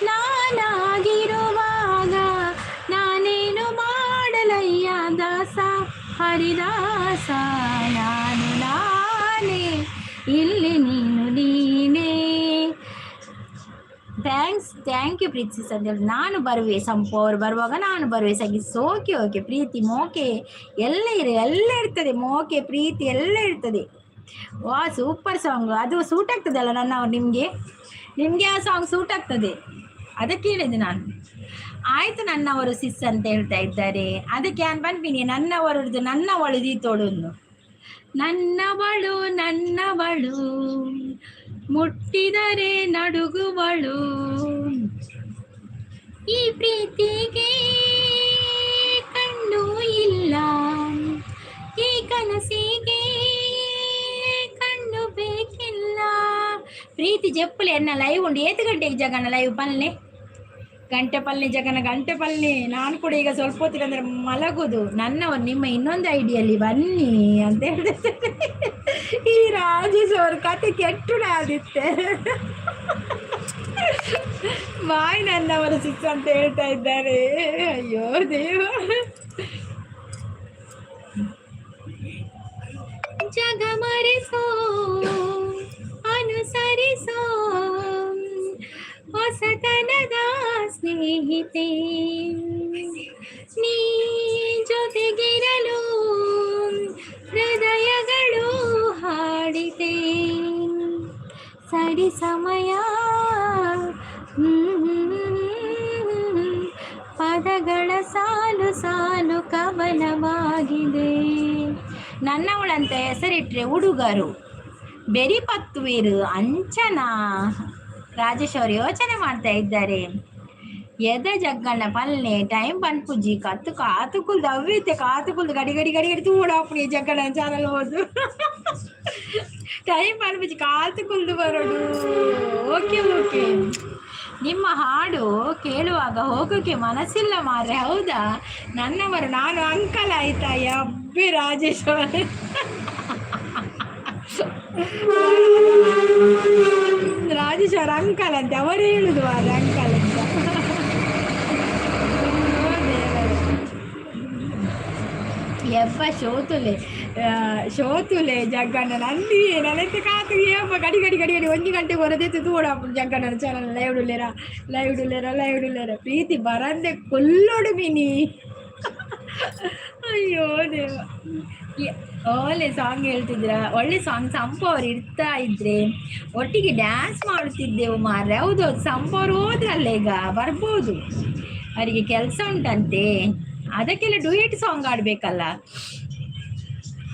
ನಾನಾಗಿರುವಾಗ ನಾನೇನು ಮಾಡಲಯ್ಯ ದಾಸ ಹರಿದಾಸ. ನಾನು ನಾನೇ, ಇಲ್ಲಿ ನೀನು ನೀನೇ. ಥ್ಯಾಂಕ್ ಯು ಪ್ರೀತಿಸ್ ಅಂತ ಹೇಳಿ. ನಾನು ಬರುವೆ ಸಂಪು, ಅವರು ಬರುವಾಗ ನಾನು ಬರುವೆ ಸಗಿಸ್. ಓಕೆ ಪ್ರೀತಿ ಮೋಕೆ ಎಲ್ಲ ಇರ್ತದೆ, ಮೋಕೆ ಪ್ರೀತಿ ಎಲ್ಲ ಇರ್ತದೆ. ವಾ ಸೂಪರ್ ಸಾಂಗ್, ಅದು ಸೂಟ್ ಆಗ್ತದಲ್ಲ ನನ್ನವ್ರು. ನಿಮಗೆ ಆ ಸಾಂಗ್ ಸೂಟ್ ಆಗ್ತದೆ, ಅದಕ್ಕೆ ಹೇಳಿದೆ ನಾನು. ಆಯಿತು ನನ್ನವರು ಸಿಸ್ ಅಂತ ಹೇಳ್ತಾ ಇದ್ದಾರೆ. ಅದಕ್ಕೆ ನಾನು ಬಂದ್ಬಿನಿ ನನ್ನವರದ್ದು ನನ್ನವಳು ದೀತೋಡು. ನನ್ನವಳು ಮುಟ್ಟಿದರೆ ನಡುಗುವಳು. ಈ ಪ್ರೀತಿಗೆ ಕಣ್ಣು ಇಲ್ಲ, ಈ ಕನಸಿಗೆ ಕಣ್ಣು ಬೇಕಿಲ್ಲ. ಪ್ರೀತಿ ಜಪ್ಪಲೆ ಅನ್ನ ಲೈವ್ ಉಂಡು. ಏತು ಗಂಟೆಗೆ ಜಗನ ಲೈವ್ ಪಲ್ಲೆ? ಗಂಟೆ ಪಲ್ಲೆ ಜಗನ, ಗಂಟೆ ಪಲ್ಲೆ. ನಾನು ಕೂಡ ಈಗ ಸ್ವಲ್ಪ ಹೊತ್ತಿಗೆ ಮಲಗುದು. ನನ್ನವರು ನಿಮ್ಮ ಇನ್ನೊಂದು ಐಡಿಯಲ್ಲಿ ಬನ್ನಿ ಅಂತ ಹೇಳಿದ್ರೆ ಈ ರಾಜೇಶ್ ಅವ್ರ ಕತೆ ಕೆಟ್ಟು ಆದಿತ್ತೆ. ಬಾಯ್ ನನ್ನವರ ಸಿಕ್ಸ್ ಅಂತ ಹೇಳ್ತಾ ಇದ್ದಾರೆ. ಅಯ್ಯೋ ದೇವ. ಜಗಮರಿಸೋ ಅನುಸರಿಸೋ ಹೊಸತನದ ಸ್ನೇಹಿತೆ, ನೀ ಜೊತೆಗಿರಲು ಹೃದಯಗಳು ಹಾಡಿದೆ. ಸರಿ ಸಮಯ ಪದಗಳ ಸಾಲು ಸಾಲು ಕವನವಾಗಿದೆ. ನನ್ನವಳಂತ ಹೆಸರಿಟ್ರೆ ಹುಡುಗರು ಬೆರಿಪತ್ತುವೀರು ಅಂಚನಾ. ರಾಜೇಶ್ ಅವರು ಯೋಚನೆ ಮಾಡ್ತಾ ಇದ್ದಾರೆ. ಎದ ಜಗ್ಗಣ್ಣ ಪಲ್ಲೆ ಟೈಮ್ ಪನ್ಪುಜಿ ಕತ್ತು ಕಾತುಕುಲ್ದು ಅವ್ವಿತ್ತೆ. ಕಾತುಕುಲ್ದು ಗಡಿ ಗಡಿ ಗಡಿ ಗಡಿ ತೂಡಾಪುಡಿ ಜಗ್ಗಣ್ಣ ಚಾನಲ್ ಹೋದು ಟೈಮ್ ಪನ್ಪುಜಿ ಕಾತುಕುಲ್ದು ಬರೋದು. Okay okay. ನಿಮ್ಮ ಹಾಡು ಕೇಳುವಾಗ ಹೋಗೋಕೆ ಮನಸ್ಸಿಲ್ಲ ಮಾರ್ರೆ. ಹೌದಾ ನನ್ನವರು? ನಾನು ಅಂಕಲ್ ಆಯ್ತಾ? ಅಬ್ಬಿ ರಾಜೇಶ್ ಅವರು ರಾಜೇಶ್ ಅವ್ರ ಅಂಕಲ್ ಅಂತೆ. ಅವರು ಹೇಳುದು ಮಾರ್ರೆ ಅಂಕಲ್ ಅಂತ. ಎಪ್ಪ ಶೋತುಲೆ ಜಗ್ಗಣ್ಣ ನಂದಿಯೇ ನನ್ನಂತೆ ಕಾತು ಏಪ್ಪ ಗಡಿ ಗಡಿ ಗಡಿ ಗಡಿ 1 ಗಂಟೆಗೆ ಹೊರದೈತೆ ತೂಡಪ್ಪ ಜಗ್ಗಣ್ಣನ ಚಾನಲ್ ಲೈವ್ ಡುಲೇರ ಪ್ರೀತಿ ಬರಂದೆ ಕೊಲ್ಲೋಡು ಮಿನಿ. ಅಯ್ಯೋ ದೇವ. ಒಳ್ಳೆ ಸಾಂಗ್ ಹೇಳ್ತಿದ್ರ, ಒಳ್ಳೆ ಸಾಂಗ್. ಸಂಪು ಅವ್ರು ಇರ್ತಾ ಇದ್ರೆ ಒಟ್ಟಿಗೆ ಡ್ಯಾನ್ಸ್ ಮಾಡುತ್ತಿದ್ದೆವು ಮಾರ್ರೆ. ಹೌದು ಸಂಪು ಅವ್ರು ಹೋದ್ರಲ್ಲ, ಈಗ ಬರ್ಬೋದು. ಅವರಿಗೆ ಕೆಲಸ ಉಂಟಂತೆ, ಅದಕ್ಕೆಲ್ಲ ಡ್ಯೂಯೆಟ್ ಸಾಂಗ್ ಆಡ್ಬೇಕಲ್ಲ.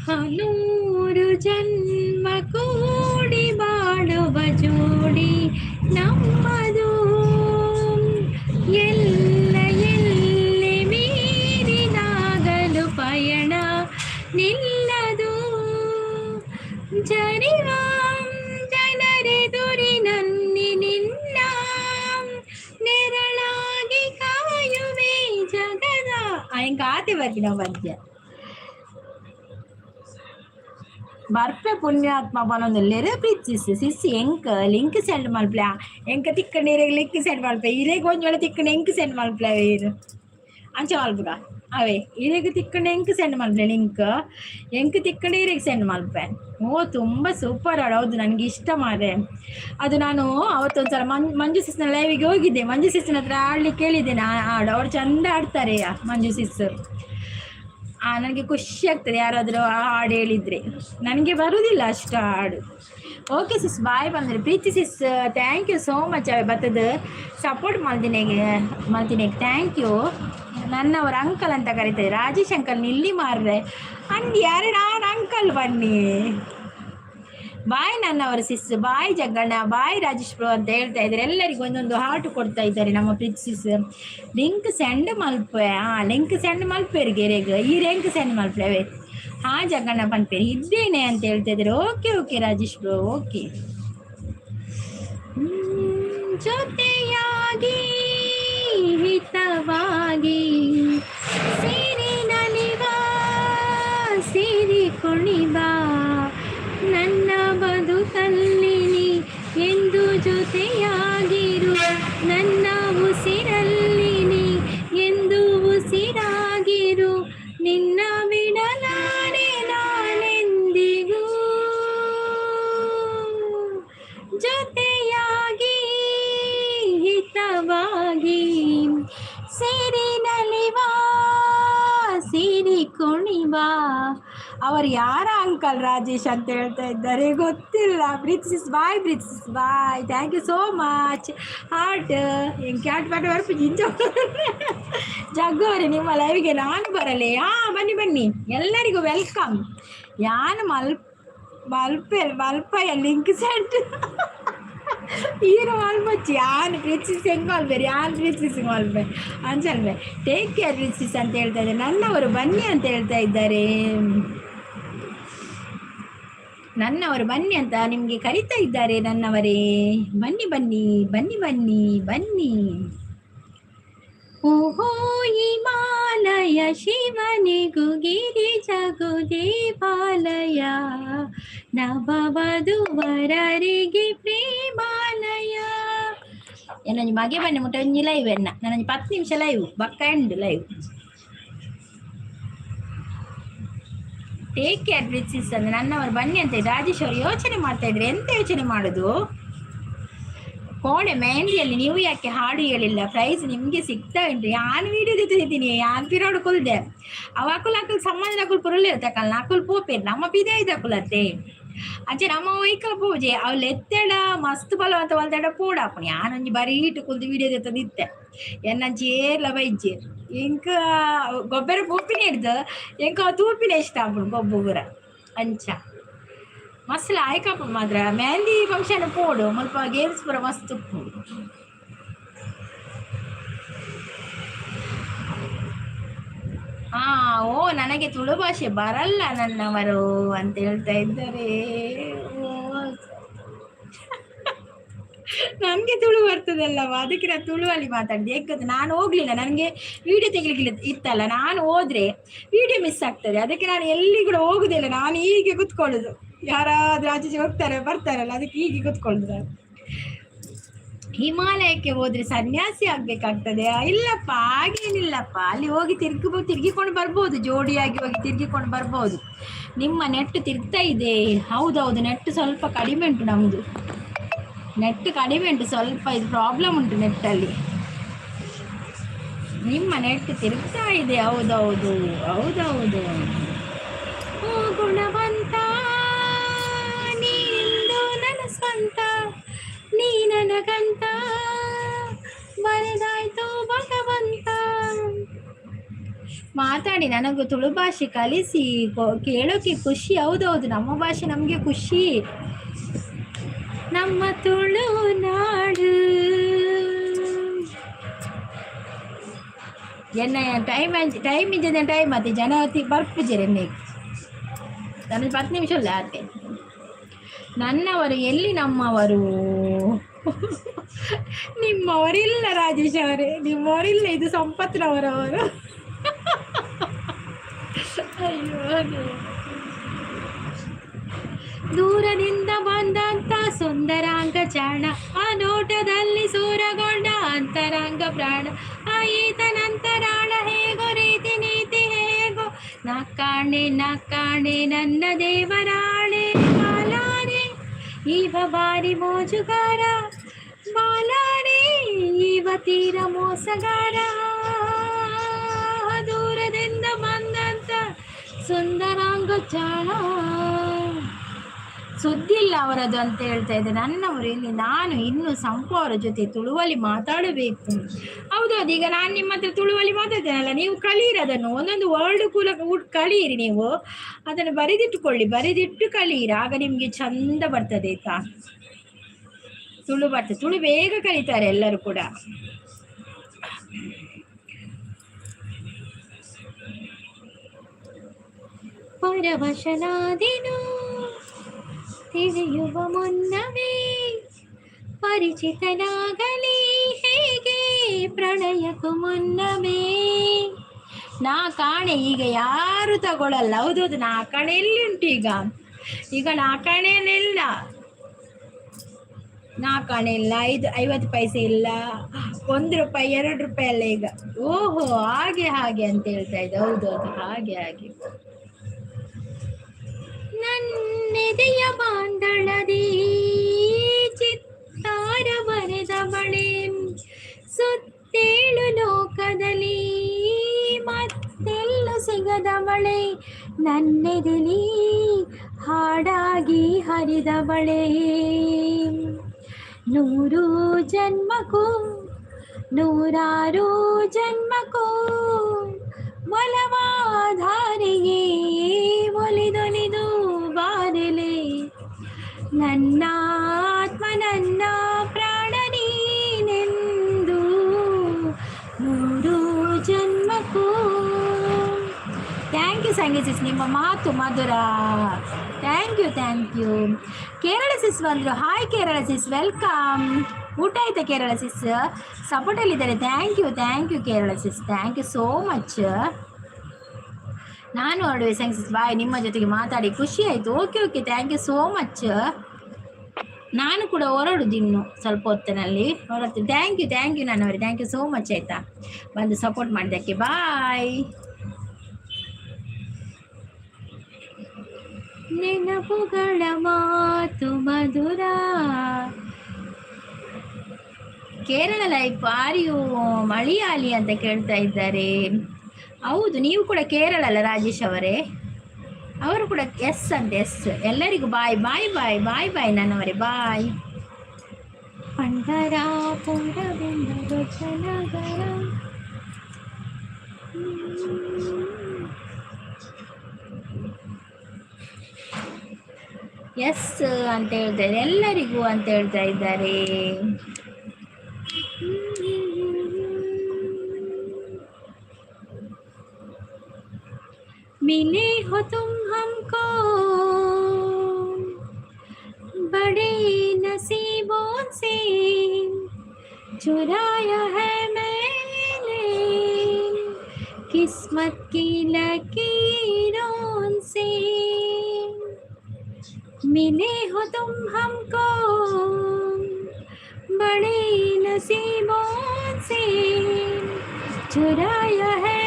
100 ಜನ್ಮ ಕೂಡಿ ಬಾಳುವ ಜೋಡಿ ನಮ್ಮದು, ಎಲ್ಲ ಎಲ್ಲಿ ಮೀರಿದಾಗಲು ಪಯಣ ನಿಲ್ಲದು. ಜರಿವ ಜನರೆದುರಿನಲ್ಲಿ ನಿನ್ನ ನೆರಳಾಗಿ ಕಾಯುವೆ ಜಗದ. ಆಯಂಗಾತೆ ಬರ್ತೀನಿ ನಾವು ಮಧ್ಯ ಬರ್ಪೆ ಪುಣ್ಯಾತ್ಮ ಬನ್ನೊಂದುಲ್ಲೆರ್ ಪ್ರೀತಿಸಿ ಸಿಸ್ಸಿ ಎಂಕ್ ಲಿಂಕ್ ಸೆಂಡ್ ಮಲ್ಪ್ಲ ಎಂಕ ತಿಕ್ಕಂಡು ಲಿಂಕ್ ಸೆಂಡ್ ಮಲ್ಪೆ ಇರೇಗ ಒಂಜೋಳ ತಿಕ್ಕಂಡು ಎಂಕ್ ಸೆಂಡ್ ಮಲ್ಪ್ಲ ಇರು ಅಂಚ ಮಲ್ಪುಗ ಅವೇ ಇರೇಗ ತಿಕ್ಕಂಡು ಎಂಕ್ ಸೆಂಡ್ ಮಲ್ಪೆ ಲಿಂಕ್ ಎಂಕ್ ತಿಕ್ಕಂಡು ಇರೇಗ ಸೆಂಡ್ ಮಲ್ಪೆ. ಓ ತುಂಬ ಸೂಪರ್ ಹಾಡು. ಹೌದು ನನಗೆ ಇಷ್ಟ ಮಾರೆ ಅದು. ನಾನು ಅವತ್ತೊಂದ್ಸಲ ಮಂಜು ಸಿಸ್ನ ಲೈವಿಗೆ ಹೋಗಿದ್ದೆ. ಮಂಜು ಸಿಸ್ನ ಹತ್ರ ಆಡ್ಲಿಕ್ಕೆ ಕೇಳಿದ್ದೇನೆ ಹಾಡು. ಅವ್ರು ಚಂದ ಆಡ್ತಾರೆ ಮಂಜು ಸಿಸ್. ನನಗೆ ಖುಷಿ ಆಗ್ತದೆ ಯಾರಾದರೂ ಆ ಹಾಡು ಹೇಳಿದರೆ. ನನಗೆ ಬರುವುದಿಲ್ಲ ಅಷ್ಟು ಹಾಡು. ಓಕೆ ಸಿಸ್ ಬಾಯ್ ಬಂದರೆ ಪ್ರೀತಿ ಸಿಸ್. ಥ್ಯಾಂಕ್ ಯು ಸೋ ಮಚ್ ಅವೇ ಬರ್ತದ ಸಪೋರ್ಟ್ ಮಾಡ್ತೀನಿ ಥ್ಯಾಂಕ್ ಯು. ನನ್ನವರು ಅಂಕಲ್ ಅಂತ ಕರೀತಾರೆ. ರಾಜೇಶ್ ಅಂಕಲ್ ನಿಲ್ಲಿ ಮಾರ್ರೆ ಅಂದು ಯಾರೇ ನಾನು ಅಂಕಲ್ ಬನ್ನಿ. ಬಾಯ್ ನನ್ನವರು ಸಿಸ್. ಬಾಯ್ ಜಗ್ಗಣ್ಣ, ಬಾಯ್ ರಾಜೇಶ್ ಬ್ರೋ ಅಂತ ಹೇಳ್ತಾ ಇದ್ದಾರೆ. ಎಲ್ಲರಿಗೂ ಒಂದೊಂದು ಹಾರ್ಟ್ ಕೊಡ್ತಾ ಇದ್ದಾರೆ ನಮ್ಮ ಪ್ರೀತಿ ಸಿಸ್. ಲಿಂಕ್ ಸೆಂಡ್ ಮಲ್ಪೆ. ಲಿಂಕ್ ಸೆಂಡ್ ಮಲ್ಪೇರಿಗೆ ಈ ಲಿಂಕ್ ಸೆಂಡ್ ಮಲ್ಪೇವೆ. ಜಗ್ಗಣ್ಣ ಪನ್ಪೇರಿ ಇದ್ದೇನೆ ಅಂತ ಹೇಳ್ತಾ ಇದ್ದಾರೆ. Okay Rajesh bro okay. ಜೊತೆಯಾಗಿ ಹಿತವಾಗಿ ಸೇರಿನಲಿವಾ ಸೇರಿ ಕುಣಿಬಾ ನನ್ನ ಬದುಕಲ್ಲಿನಿ ಎಂದು ಜೊತೆಯಾಗಿರು ನನ್ನ ಉಸಿರಲ್ಲಿನಿ ಎಂದು ಉಸಿರಾಗಿರು ನಿನ್ನ ಬಿಡಲಾರೆ ನಾನೆಂದಿಗೂ ಜೊತೆಯಾಗಿ ಹಿತವಾಗಿ ಸೇರಿನಲಿವಾ ಸೇರಿ ಕುಣಿಬಾ. ಅವರು ಯಾರ ಅಂಕಲ್ ರಾಜೇಶ್ ಅಂತ ಹೇಳ್ತಾ ಇದ್ದಾರೆ ಗೊತ್ತಿಲ್ಲ. Preethi sis bye thank you so much. Heart ಕ್ಯಾಟ್ ಪಾಟ್ ಬರ್ಪು ಜಿಂಜ ಜಗ್ಗವರೇ ನಿಮ್ಮ ಲೈವ್ಗೆ ನಾನು ಬರಲೇ. ಬನ್ನಿ ಎಲ್ಲರಿಗೂ ವೆಲ್ಕಮ್. ಯಾನು ಮಲ್ಪೆಯ ಲಿಂಕ್ ಸೆಂಟ್ ಹೀರೋ ಆಲ್ಮಚ್ಚಿ ಯಾನ್ ಪ್ರೀತಿಸಿ ಹೆಂಗೆ ಆಲ್ಬೇರಿ ಯಾನ್ ಪ್ರೀತಿಸಿ ಆಲ್ಬೆ ಅನ್ಸಲ್ಬೆ. ಟೇಕ್ ಕೇರ್ ಪ್ರೀತಿಸ್ ಅಂತ ಹೇಳ್ತಾ ಇದ್ದಾರೆ. ನನ್ನವರು ಬನ್ನಿ ಅಂತ ಹೇಳ್ತಾ ಇದ್ದಾರೆ. ನನ್ನವರು ಬನ್ನಿ ಅಂತ ನಿಮಗೆ ಕರಿತಾ ಇದ್ದಾರೆ. ನನ್ನವರೇ ಬನ್ನಿ ಬನ್ನಿ ಬನ್ನಿ ಬನ್ನಿ ಬನ್ನಿ. ಓಹೋ ಹಿಮಾಲಯ ಶಿವನಿಗೂ ಗಿರಿಜಗೂ ದೇವಾಲಯ, ನವವಧುವರರಿಗೆ ಪ್ರೇಮಾಲಯ. ಏನಂಜಿ ಮಗೆ ಬನ್ನಿ ಮುಟ್ಟ ಒಂಜಿ ಲೈವ್ ಎನ್ನ ನನಂಜಿ 10 ನಿಮಿಷ ಲೈವ್ ಬಕ್ಕ ಎಂಡ್ ಲೈವ್. ಟೇಕ್ ಕೇರ್ ಪ್ರೀತಿಸ್ ಅಂದ್ರೆ ನನ್ನವರು ಬನ್ನಿ ಅಂತ ರಾಜೇಶ್ ಅವರು ಯೋಚನೆ ಮಾಡ್ತಾ ಇದ್ರೆ ಎಂತ ಯೋಚನೆ ಮಾಡೋದು? ಕೋಣೆ ಮೆಹಂದಿಯಲ್ಲಿ ನೀವು ಯಾಕೆ ಹಾಡು ಹೇಳಿಲ್ಲ? ಪ್ರೈಸ್ ನಿಮಗೆ ಸಿಗ್ತಾ ಉಂಟು. ಯಾನ್ ವಿಡಿಯೋ ತೆಗೆದಿದ್ದೀನಿ ಯಾನ್ ಪಿರೋಡು ಕುಲ್ದೆ ಅವಾಕುಲ್ ಅಕುಲ್ ಸಂಬಂಧ ನಕುಲ್ ಪುರಲ್ ತಕಲ್ ನಕುಲ್ ಪೋಪೇರ್ ನಮ್ಮ ಪಿದೆ ಇದಾಕುಲತ್ತೆ ಅಂಚೆ ನಮ್ಮ ವೈಕಲ್ ಪೂಜೆ ಅವ್ಲು ಎತ್ತೆಡ ಮಸ್ತ್ ಬಲವಂತ ಹೊಲ್ದೆಡ ಪೂಡಾಪುಣಿ. ಯಾನೊಂಜಿ ಬರೀ ಇಟ್ಟು ಕುಲ್ದು ವಿಡಿಯೋ ತೆತ್ತದಿತ್ತೆ ಎನ್ನಂಚಿ ಏರ್ಲ ಬೈಜೇರ್ ಎಂಕ ಗೊಬ್ಬರ ಪೂಪಿನ ಹಿಡ್ದು ಎಂಕ ತೂಪಿನ ಇಷ್ಟ ಆಪುಣು ಗೊಬ್ಬುಗುರ ಅಂಚ ಮಸ್ತ್ ಆಯ್ಕಪ್ಪ. ಮಾತ್ರ ಮೆಹಂದಿ ಫಂಕ್ಷನ್ ಪೋಡು ಮುಲ್ಪ ಗೇಮ್ಸ್ ಪೂರ ಮಸ್ತ್ ಪೋಡು. ಓ ನನಗೆ ತುಳು ಭಾಷೆ ಬರಲ್ಲ ನನ್ನವರು ಅಂತ ಹೇಳ್ತಾ ಇದ್ದಾರೆ. ನನಗೆ ತುಳು ಬರ್ತದಲ್ಲವ, ಅದಕ್ಕೆ ನಾನು ತುಳುವಲ್ಲಿ ಮಾತಾಡಿದೆ. ಯಾಕಂದ್ರೆ ನಾನು ಹೋಗ್ಲಿಲ್ಲ, ನನಗೆ ವಿಡಿಯೋ ತೆಗಿಲಿಕ್ಕೆ ಇತ್ತಲ್ಲ. ನಾನು ಹೋದ್ರೆ ವಿಡಿಯೋ ಮಿಸ್ ಆಗ್ತದೆ, ಅದಕ್ಕೆ ನಾನು ಎಲ್ಲಿ ಕೂಡ ಹೋಗುದಿಲ್ಲ. ನಾನು ಹೀಗೆ ಕುತ್ಕೊಳ್ಳೋದು. ಯಾರಾದ್ರೂ ಆಚೆ ಹೋಗ್ತಾರೆ ಬರ್ತಾರಲ್ಲ, ಅದಕ್ಕೆ ಹೀಗೆ ಕುತ್ಕೊಳ್ಳೋದು ನಾನು. ಹಿಮಾಲಯಕ್ಕೆ ಹೋದ್ರೆ ಸನ್ಯಾಸಿ ಆಗ್ಬೇಕಾಗ್ತದೆ? ಇಲ್ಲಪ್ಪ, ಹಾಗೇನಿಲ್ಲಪ್ಪ. ಅಲ್ಲಿ ಹೋಗಿ ತಿರ್ಗಿಕೊಂಡು ಬರ್ಬೋದು, ಜೋಡಿಯಾಗಿ ಹೋಗಿ ತಿರ್ಗಿಕೊಂಡು ಬರ್ಬೋದು. ನಿಮ್ಮ ನೆಟ್ ತಿರ್ಗ್ತಾ ಇದೆ. ಹೌದೌದು, ನೆಟ್ ಸ್ವಲ್ಪ ಕಡಿಮೆ ಉಂಟು ನಮ್ಮದು. ನೆಟ್ ಕಡಿಮೆ ಉಂಟು ಸ್ವಲ್ಪ, ಇದು ಪ್ರಾಬ್ಲಮ್ ಉಂಟು ನೆಟ್ಟಲ್ಲಿ. ನಿಮ್ಮ ನೆಟ್ ತಿರುಗ್ತಾ ಇದೆ. ಹೌದೌದು ಹೌದೌದು. ಓ ಗುಣವಂತ ನೀನಿಂದು ನನ್ನ ಸ್ವಂತ, ನೀ ನನಗಂತ ಬರೆದಾಯ್ತು ಭಗವಂತ. ಮಾತಾಡಿ, ನನಗೂ ತುಳು ಭಾಷೆ ಕಲಿಸಿ, ಕೇಳೋಕೆ ಖುಷಿ. ಹೌದೌದು, ನಮ್ಮ ಭಾಷೆ ನಮಗೆ ಖುಷಿ. ನಮ್ಮ ತುಳು ನಾಡು. ಎನ್ನ ಟೈಮ್ ಇದ್ದ ಟೈಮ್ ಆತಿ ಜನವತಿ ಬರ್ಪುಜರೆ ನನಗೆ 10 ನಿಮಿಷ ಅಲ್ಲ ಆತೆ. ನನ್ನವರು ಎಲ್ಲಿ ನಮ್ಮವರು? ನಿಮ್ಮವರಿಲ್ಲ ರಾಜೇಶ್ ಅವರೇ, ನಿಮ್ಮವರಿಲ್ಲ. ಇದು ಸಂಪತ್ನವರವರು. ಅಯ್ಯೋ, ದೂರದಿಂದ ಬಂದಂತ ಸುಂದರಾಂಗ ಚಾಣ, ಆ ನೋಟದಲ್ಲಿ ಸೂರಗೊಂಡ ಅಂತರಂಗ ಪ್ರಾಣ, ಆ ಈತನಂತರಾಳ ಹೇಗೋ ರೀತಿ ನೀತಿ ಹೇಗೋ, ನಕ್ಕಾಣೆ ನನ್ನ ದೇವರಾಣೆ. ಬಾಲಾರೆ ಇವ ಬಾರಿ ಮೋಜುಗಾರ, ಬಾಲಾರೆ ಇವ ತೀರ ಮೋಸಗಾರ, ದೂರದಿಂದ ಬಂದಂತ ಸುಂದರಾಂಗ ಚಾಣ. ಸುದ್ದಿ ಇಲ್ಲ ಅವರದು ಅಂತ ಹೇಳ್ತಾ ಇದ್ದೆ. ನನ್ನವರು ಇಲ್ಲಿ, ನಾನು ಇನ್ನು ಸಂಪು ಅವರ ಜೊತೆ ತುಳುವಲ್ಲಿ ಮಾತಾಡಬೇಕು. ಹೌದೌದು, ಈಗ ನಾನು ನಿಮ್ಮ ಹತ್ರ ತುಳುವಲ್ಲಿ ಮಾತಾಡ್ತೇನಲ್ಲ, ನೀವು ಕಲೀರಿ ಅದನ್ನು. ಒಂದೊಂದು ವರ್ಡ್ ಕೂಡ ಕಲೀರಿ. ನೀವು ಅದನ್ನು ಬರೆದಿಟ್ಟು ಕಲೀರಿ, ಆಗ ನಿಮಗೆ ಚಂದ ಬರ್ತದೆ ಆಯ್ತಾ. ತುಳು ಬರ್ತದೆ, ತುಳು ಬೇಗ ಕಲಿತಾರೆ ಎಲ್ಲರೂ ಕೂಡ. ಪರವಶನಾದೆನು ತಿಳಿಯುವ ಮುನ್ನವೇ, ಪರಿಚಿತನಾಗಲಿ ಹೇಗೆ ಪ್ರಣಯಕ್ಕೂ ಮುನ್ನವೇ. ನಾ ಕಾಣೆ ಈಗ ಯಾರು ತಗೊಳ್ಳಲ್ಲ. ಹೌದೌದು, ನಾ ಕಾಣೆ ಎಲ್ಲಿ ಉಂಟು ಈಗ ನಾ ಕಾಣೆಯಲ್ಲಿಲ್ಲ. ನಾ ಕಾಣೆ ಇಲ್ಲ, 50 ಪೈಸೆ ಇಲ್ಲ, 1 ರೂಪಾಯಿ 2 ರೂಪಾಯಿ ಅಲ್ಲ ಈಗ. ಓಹೋ, ಹಾಗೆ ಅಂತ ಹೇಳ್ತಾ ಇದ್ದೆ. ಹೌದೌದು, ಹಾಗೆ. ನನ್ನೆದೆಯ ಬಾಂಧಳದಿ ಚಿತ್ತಾರ ಬರೆದ ಬಳೆ, ಸುತ್ತೇಳು ಲೋಕದಲ್ಲಿ ಮತ್ತೆಲ್ಲೂ ಸಿಗದ ಬಳೆ, ನನ್ನೆದೆಲಿ ಹಾಡಾಗಿ ಹರಿದ ಬಳೆ. 100 ಜನ್ಮಕ್ಕೂ 100 ಜನ್ಮಕ್ಕೂ ಒಲವಾಧಾರೆಯೇ ಒಲಿದೊಲಿದು ಬಾರೆಲೆ, ನನ್ನ ಆತ್ಮ ನನ್ನ ಸಂಗೀತ ನಿಮ್ಮ ಮಾತು ಮಧುರ. Thank you. ಕೇರಳ ಸಿಸ್ ಬಂದರು. Hi Kerala sis, welcome. ಊಟ ಆಯ್ತಾ ಕೇರಳ ಸಿಸ್? ಸಪೋರ್ಟಲ್ಲಿದ್ದಾರೆ. Thank you Kerala sis, thank you so much. ನಾನು ಹೊರಡುವೆ ಸಂಗೀತ ಬಾಯ್. ನಿಮ್ಮ ಜೊತೆಗೆ ಮಾತಾಡಿ ಖುಷಿ ಆಯಿತು. Okay thank you so much. ನಾನು ಕೂಡ ಹೊರಡುದು ಇನ್ನು ಸ್ವಲ್ಪ ಹೊತ್ತಿನಲ್ಲಿ ಹೊರಡ್ತೀನಿ. ಥ್ಯಾಂಕ್ ಯು ನನ್ನವರೇ, ಥ್ಯಾಂಕ್ ಯು ಸೋ ಮಚ್ ಆಯಿತಾ ಬಂದು ಸಪೋರ್ಟ್ ಮಾಡಿದ್ದಕ್ಕೆ. ಬಾಯ್. ನೆನಪುಗಳ ಮಾತು ಮಧುರ. ಕೇರಳ ಲೈಫ್ ಆರ್ಯು ಮಲಯಾಳಿ ಅಂತ ಕೇಳ್ತಾ ಇದ್ದಾರೆ. ಹೌದು, ನೀವು ಕೂಡ ಕೇರಳ ಅಲ್ಲ ರಾಜೇಶ್ ಅವರೇ? ಅವರು ಕೂಡ ಎಸ್ ಅಂತ. ಎಸ್. ಎಲ್ಲರಿಗೂ ಬಾಯ್ ನನ್ನವರೇ, ಬಾಯ್. ಪಂಡರಾಪುರವೆಂಬ ಜನಗರ. ಎಸ್ ಅಂತ ಹೇಳ್ತಾರೆ, ಎಲ್ಲರಿಗೂ ಅಂತ ಹೇಳ್ತಾ ಇದ್ದಾರೆ. मिले हो तुम हमको बड़े नसीबों से, चुराया है मैंने किस्मत की लकीरों से। मिले हो तुम हमको बड़े नसीबों से, चुराया है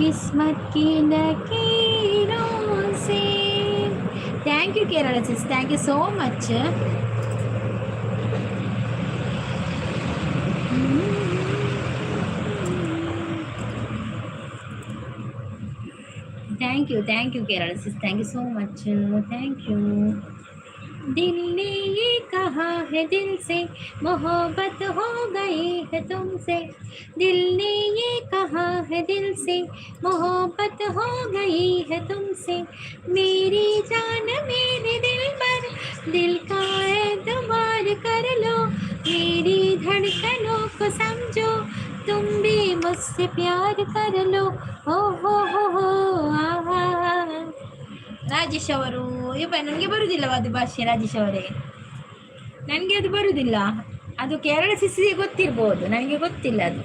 किस्मत की लकीरों से। Thank you Kerala sis, thank you so much. Thank you Kerala sis, thank you so much. Thank you. दिल ने ये कहा है दिल से, मोहब्बत हो गई है तुमसे. दिल ने ये कहा है दिल से, मोहब्बत हो गई है तुमसे. मेरी जान मेरे दिल पर, दिल का एतबार कर लो. मेरी धड़कनों को समझो, तुम भी मुझसे प्यार कर लो. हो आहा. ರಾಜೇಶ್ ಅವರು, ನನಗೆ ಬರುವುದಿಲ್ಲ ಅದು ಭಾಷೆ. ರಾಜೇಶ್ ಅವರೇ, ನನಗೆ ಅದು ಬರುವುದಿಲ್ಲ. ಅದು ಕೇರಳ ಸಿಸ್ಸಿಗೆ ಗೊತ್ತಿರ್ಬೋದು, ನನಗೆ ಗೊತ್ತಿಲ್ಲ ಅದು.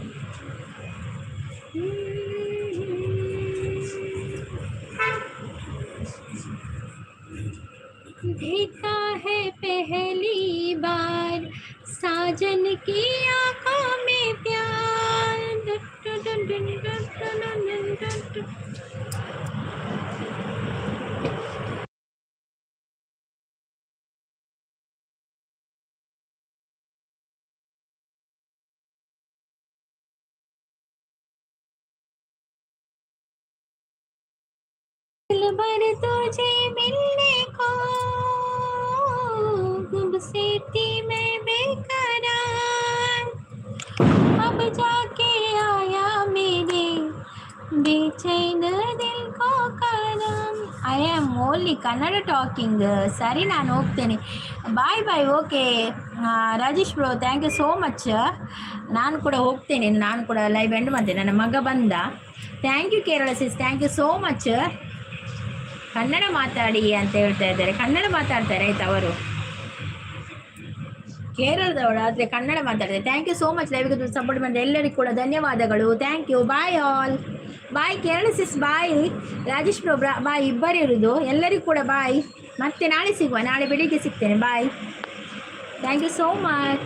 देखा है पहली बार साजन की आंखों में प्यार. दिल भर तुझे मिलने को गुमसती मैं बेकरार. अब जाके आया मेरे बेचैन दिल को करार. I am only Kannada talking. ಸರಿ, ನಾನು ಹೋಗ್ತೇನೆ. Bye. Okay Rajesh bro, thank you so much. ನಾನು ಕೂಡ ಹೋಗ್ತೇನೆ, ನಾನು ಕೂಡ ಲೈವ್ ಎಂಡ್ ಮಾಡ್ತೇನೆ. ನನ್ನ ಮಗ ಬಂದ. Thank you Kerala sis, thank you so much. Kannada ಮಾತಾಡಿ ಅಂತ ಹೇಳ್ತಾ ಇದ್ದಾರೆ. ಕನ್ನಡ ಮಾತಾಡ್ತಾರೆ ಆಯ್ತು. ಅವರು ಕೇರಳದವಳು ಆದರೆ ಕನ್ನಡ ಮಾತಾಡ್ತಾರೆ. ಥ್ಯಾಂಕ್ ಯು ಸೋ ಮಚ್ ಲೈವ್ಗೆ ಸಪೋರ್ಟ್ ಮಾಡಿದೆ ಎಲ್ಲರಿಗೂ ಕೂಡ ಧನ್ಯವಾದಗಳು. Thank you. Bye all. Bye Kerala sis, bye Rajesh bro, bye. ಇಬ್ಬರು ಇರೋದು, ಎಲ್ಲರಿಗೂ ಕೂಡ ಬಾಯ್. ಮತ್ತೆ ನಾಳೆ ಸಿಗುವ, ನಾಳೆ ಬೆಳಿಗ್ಗೆ ಸಿಗ್ತೇನೆ. Bye. Thank you so much.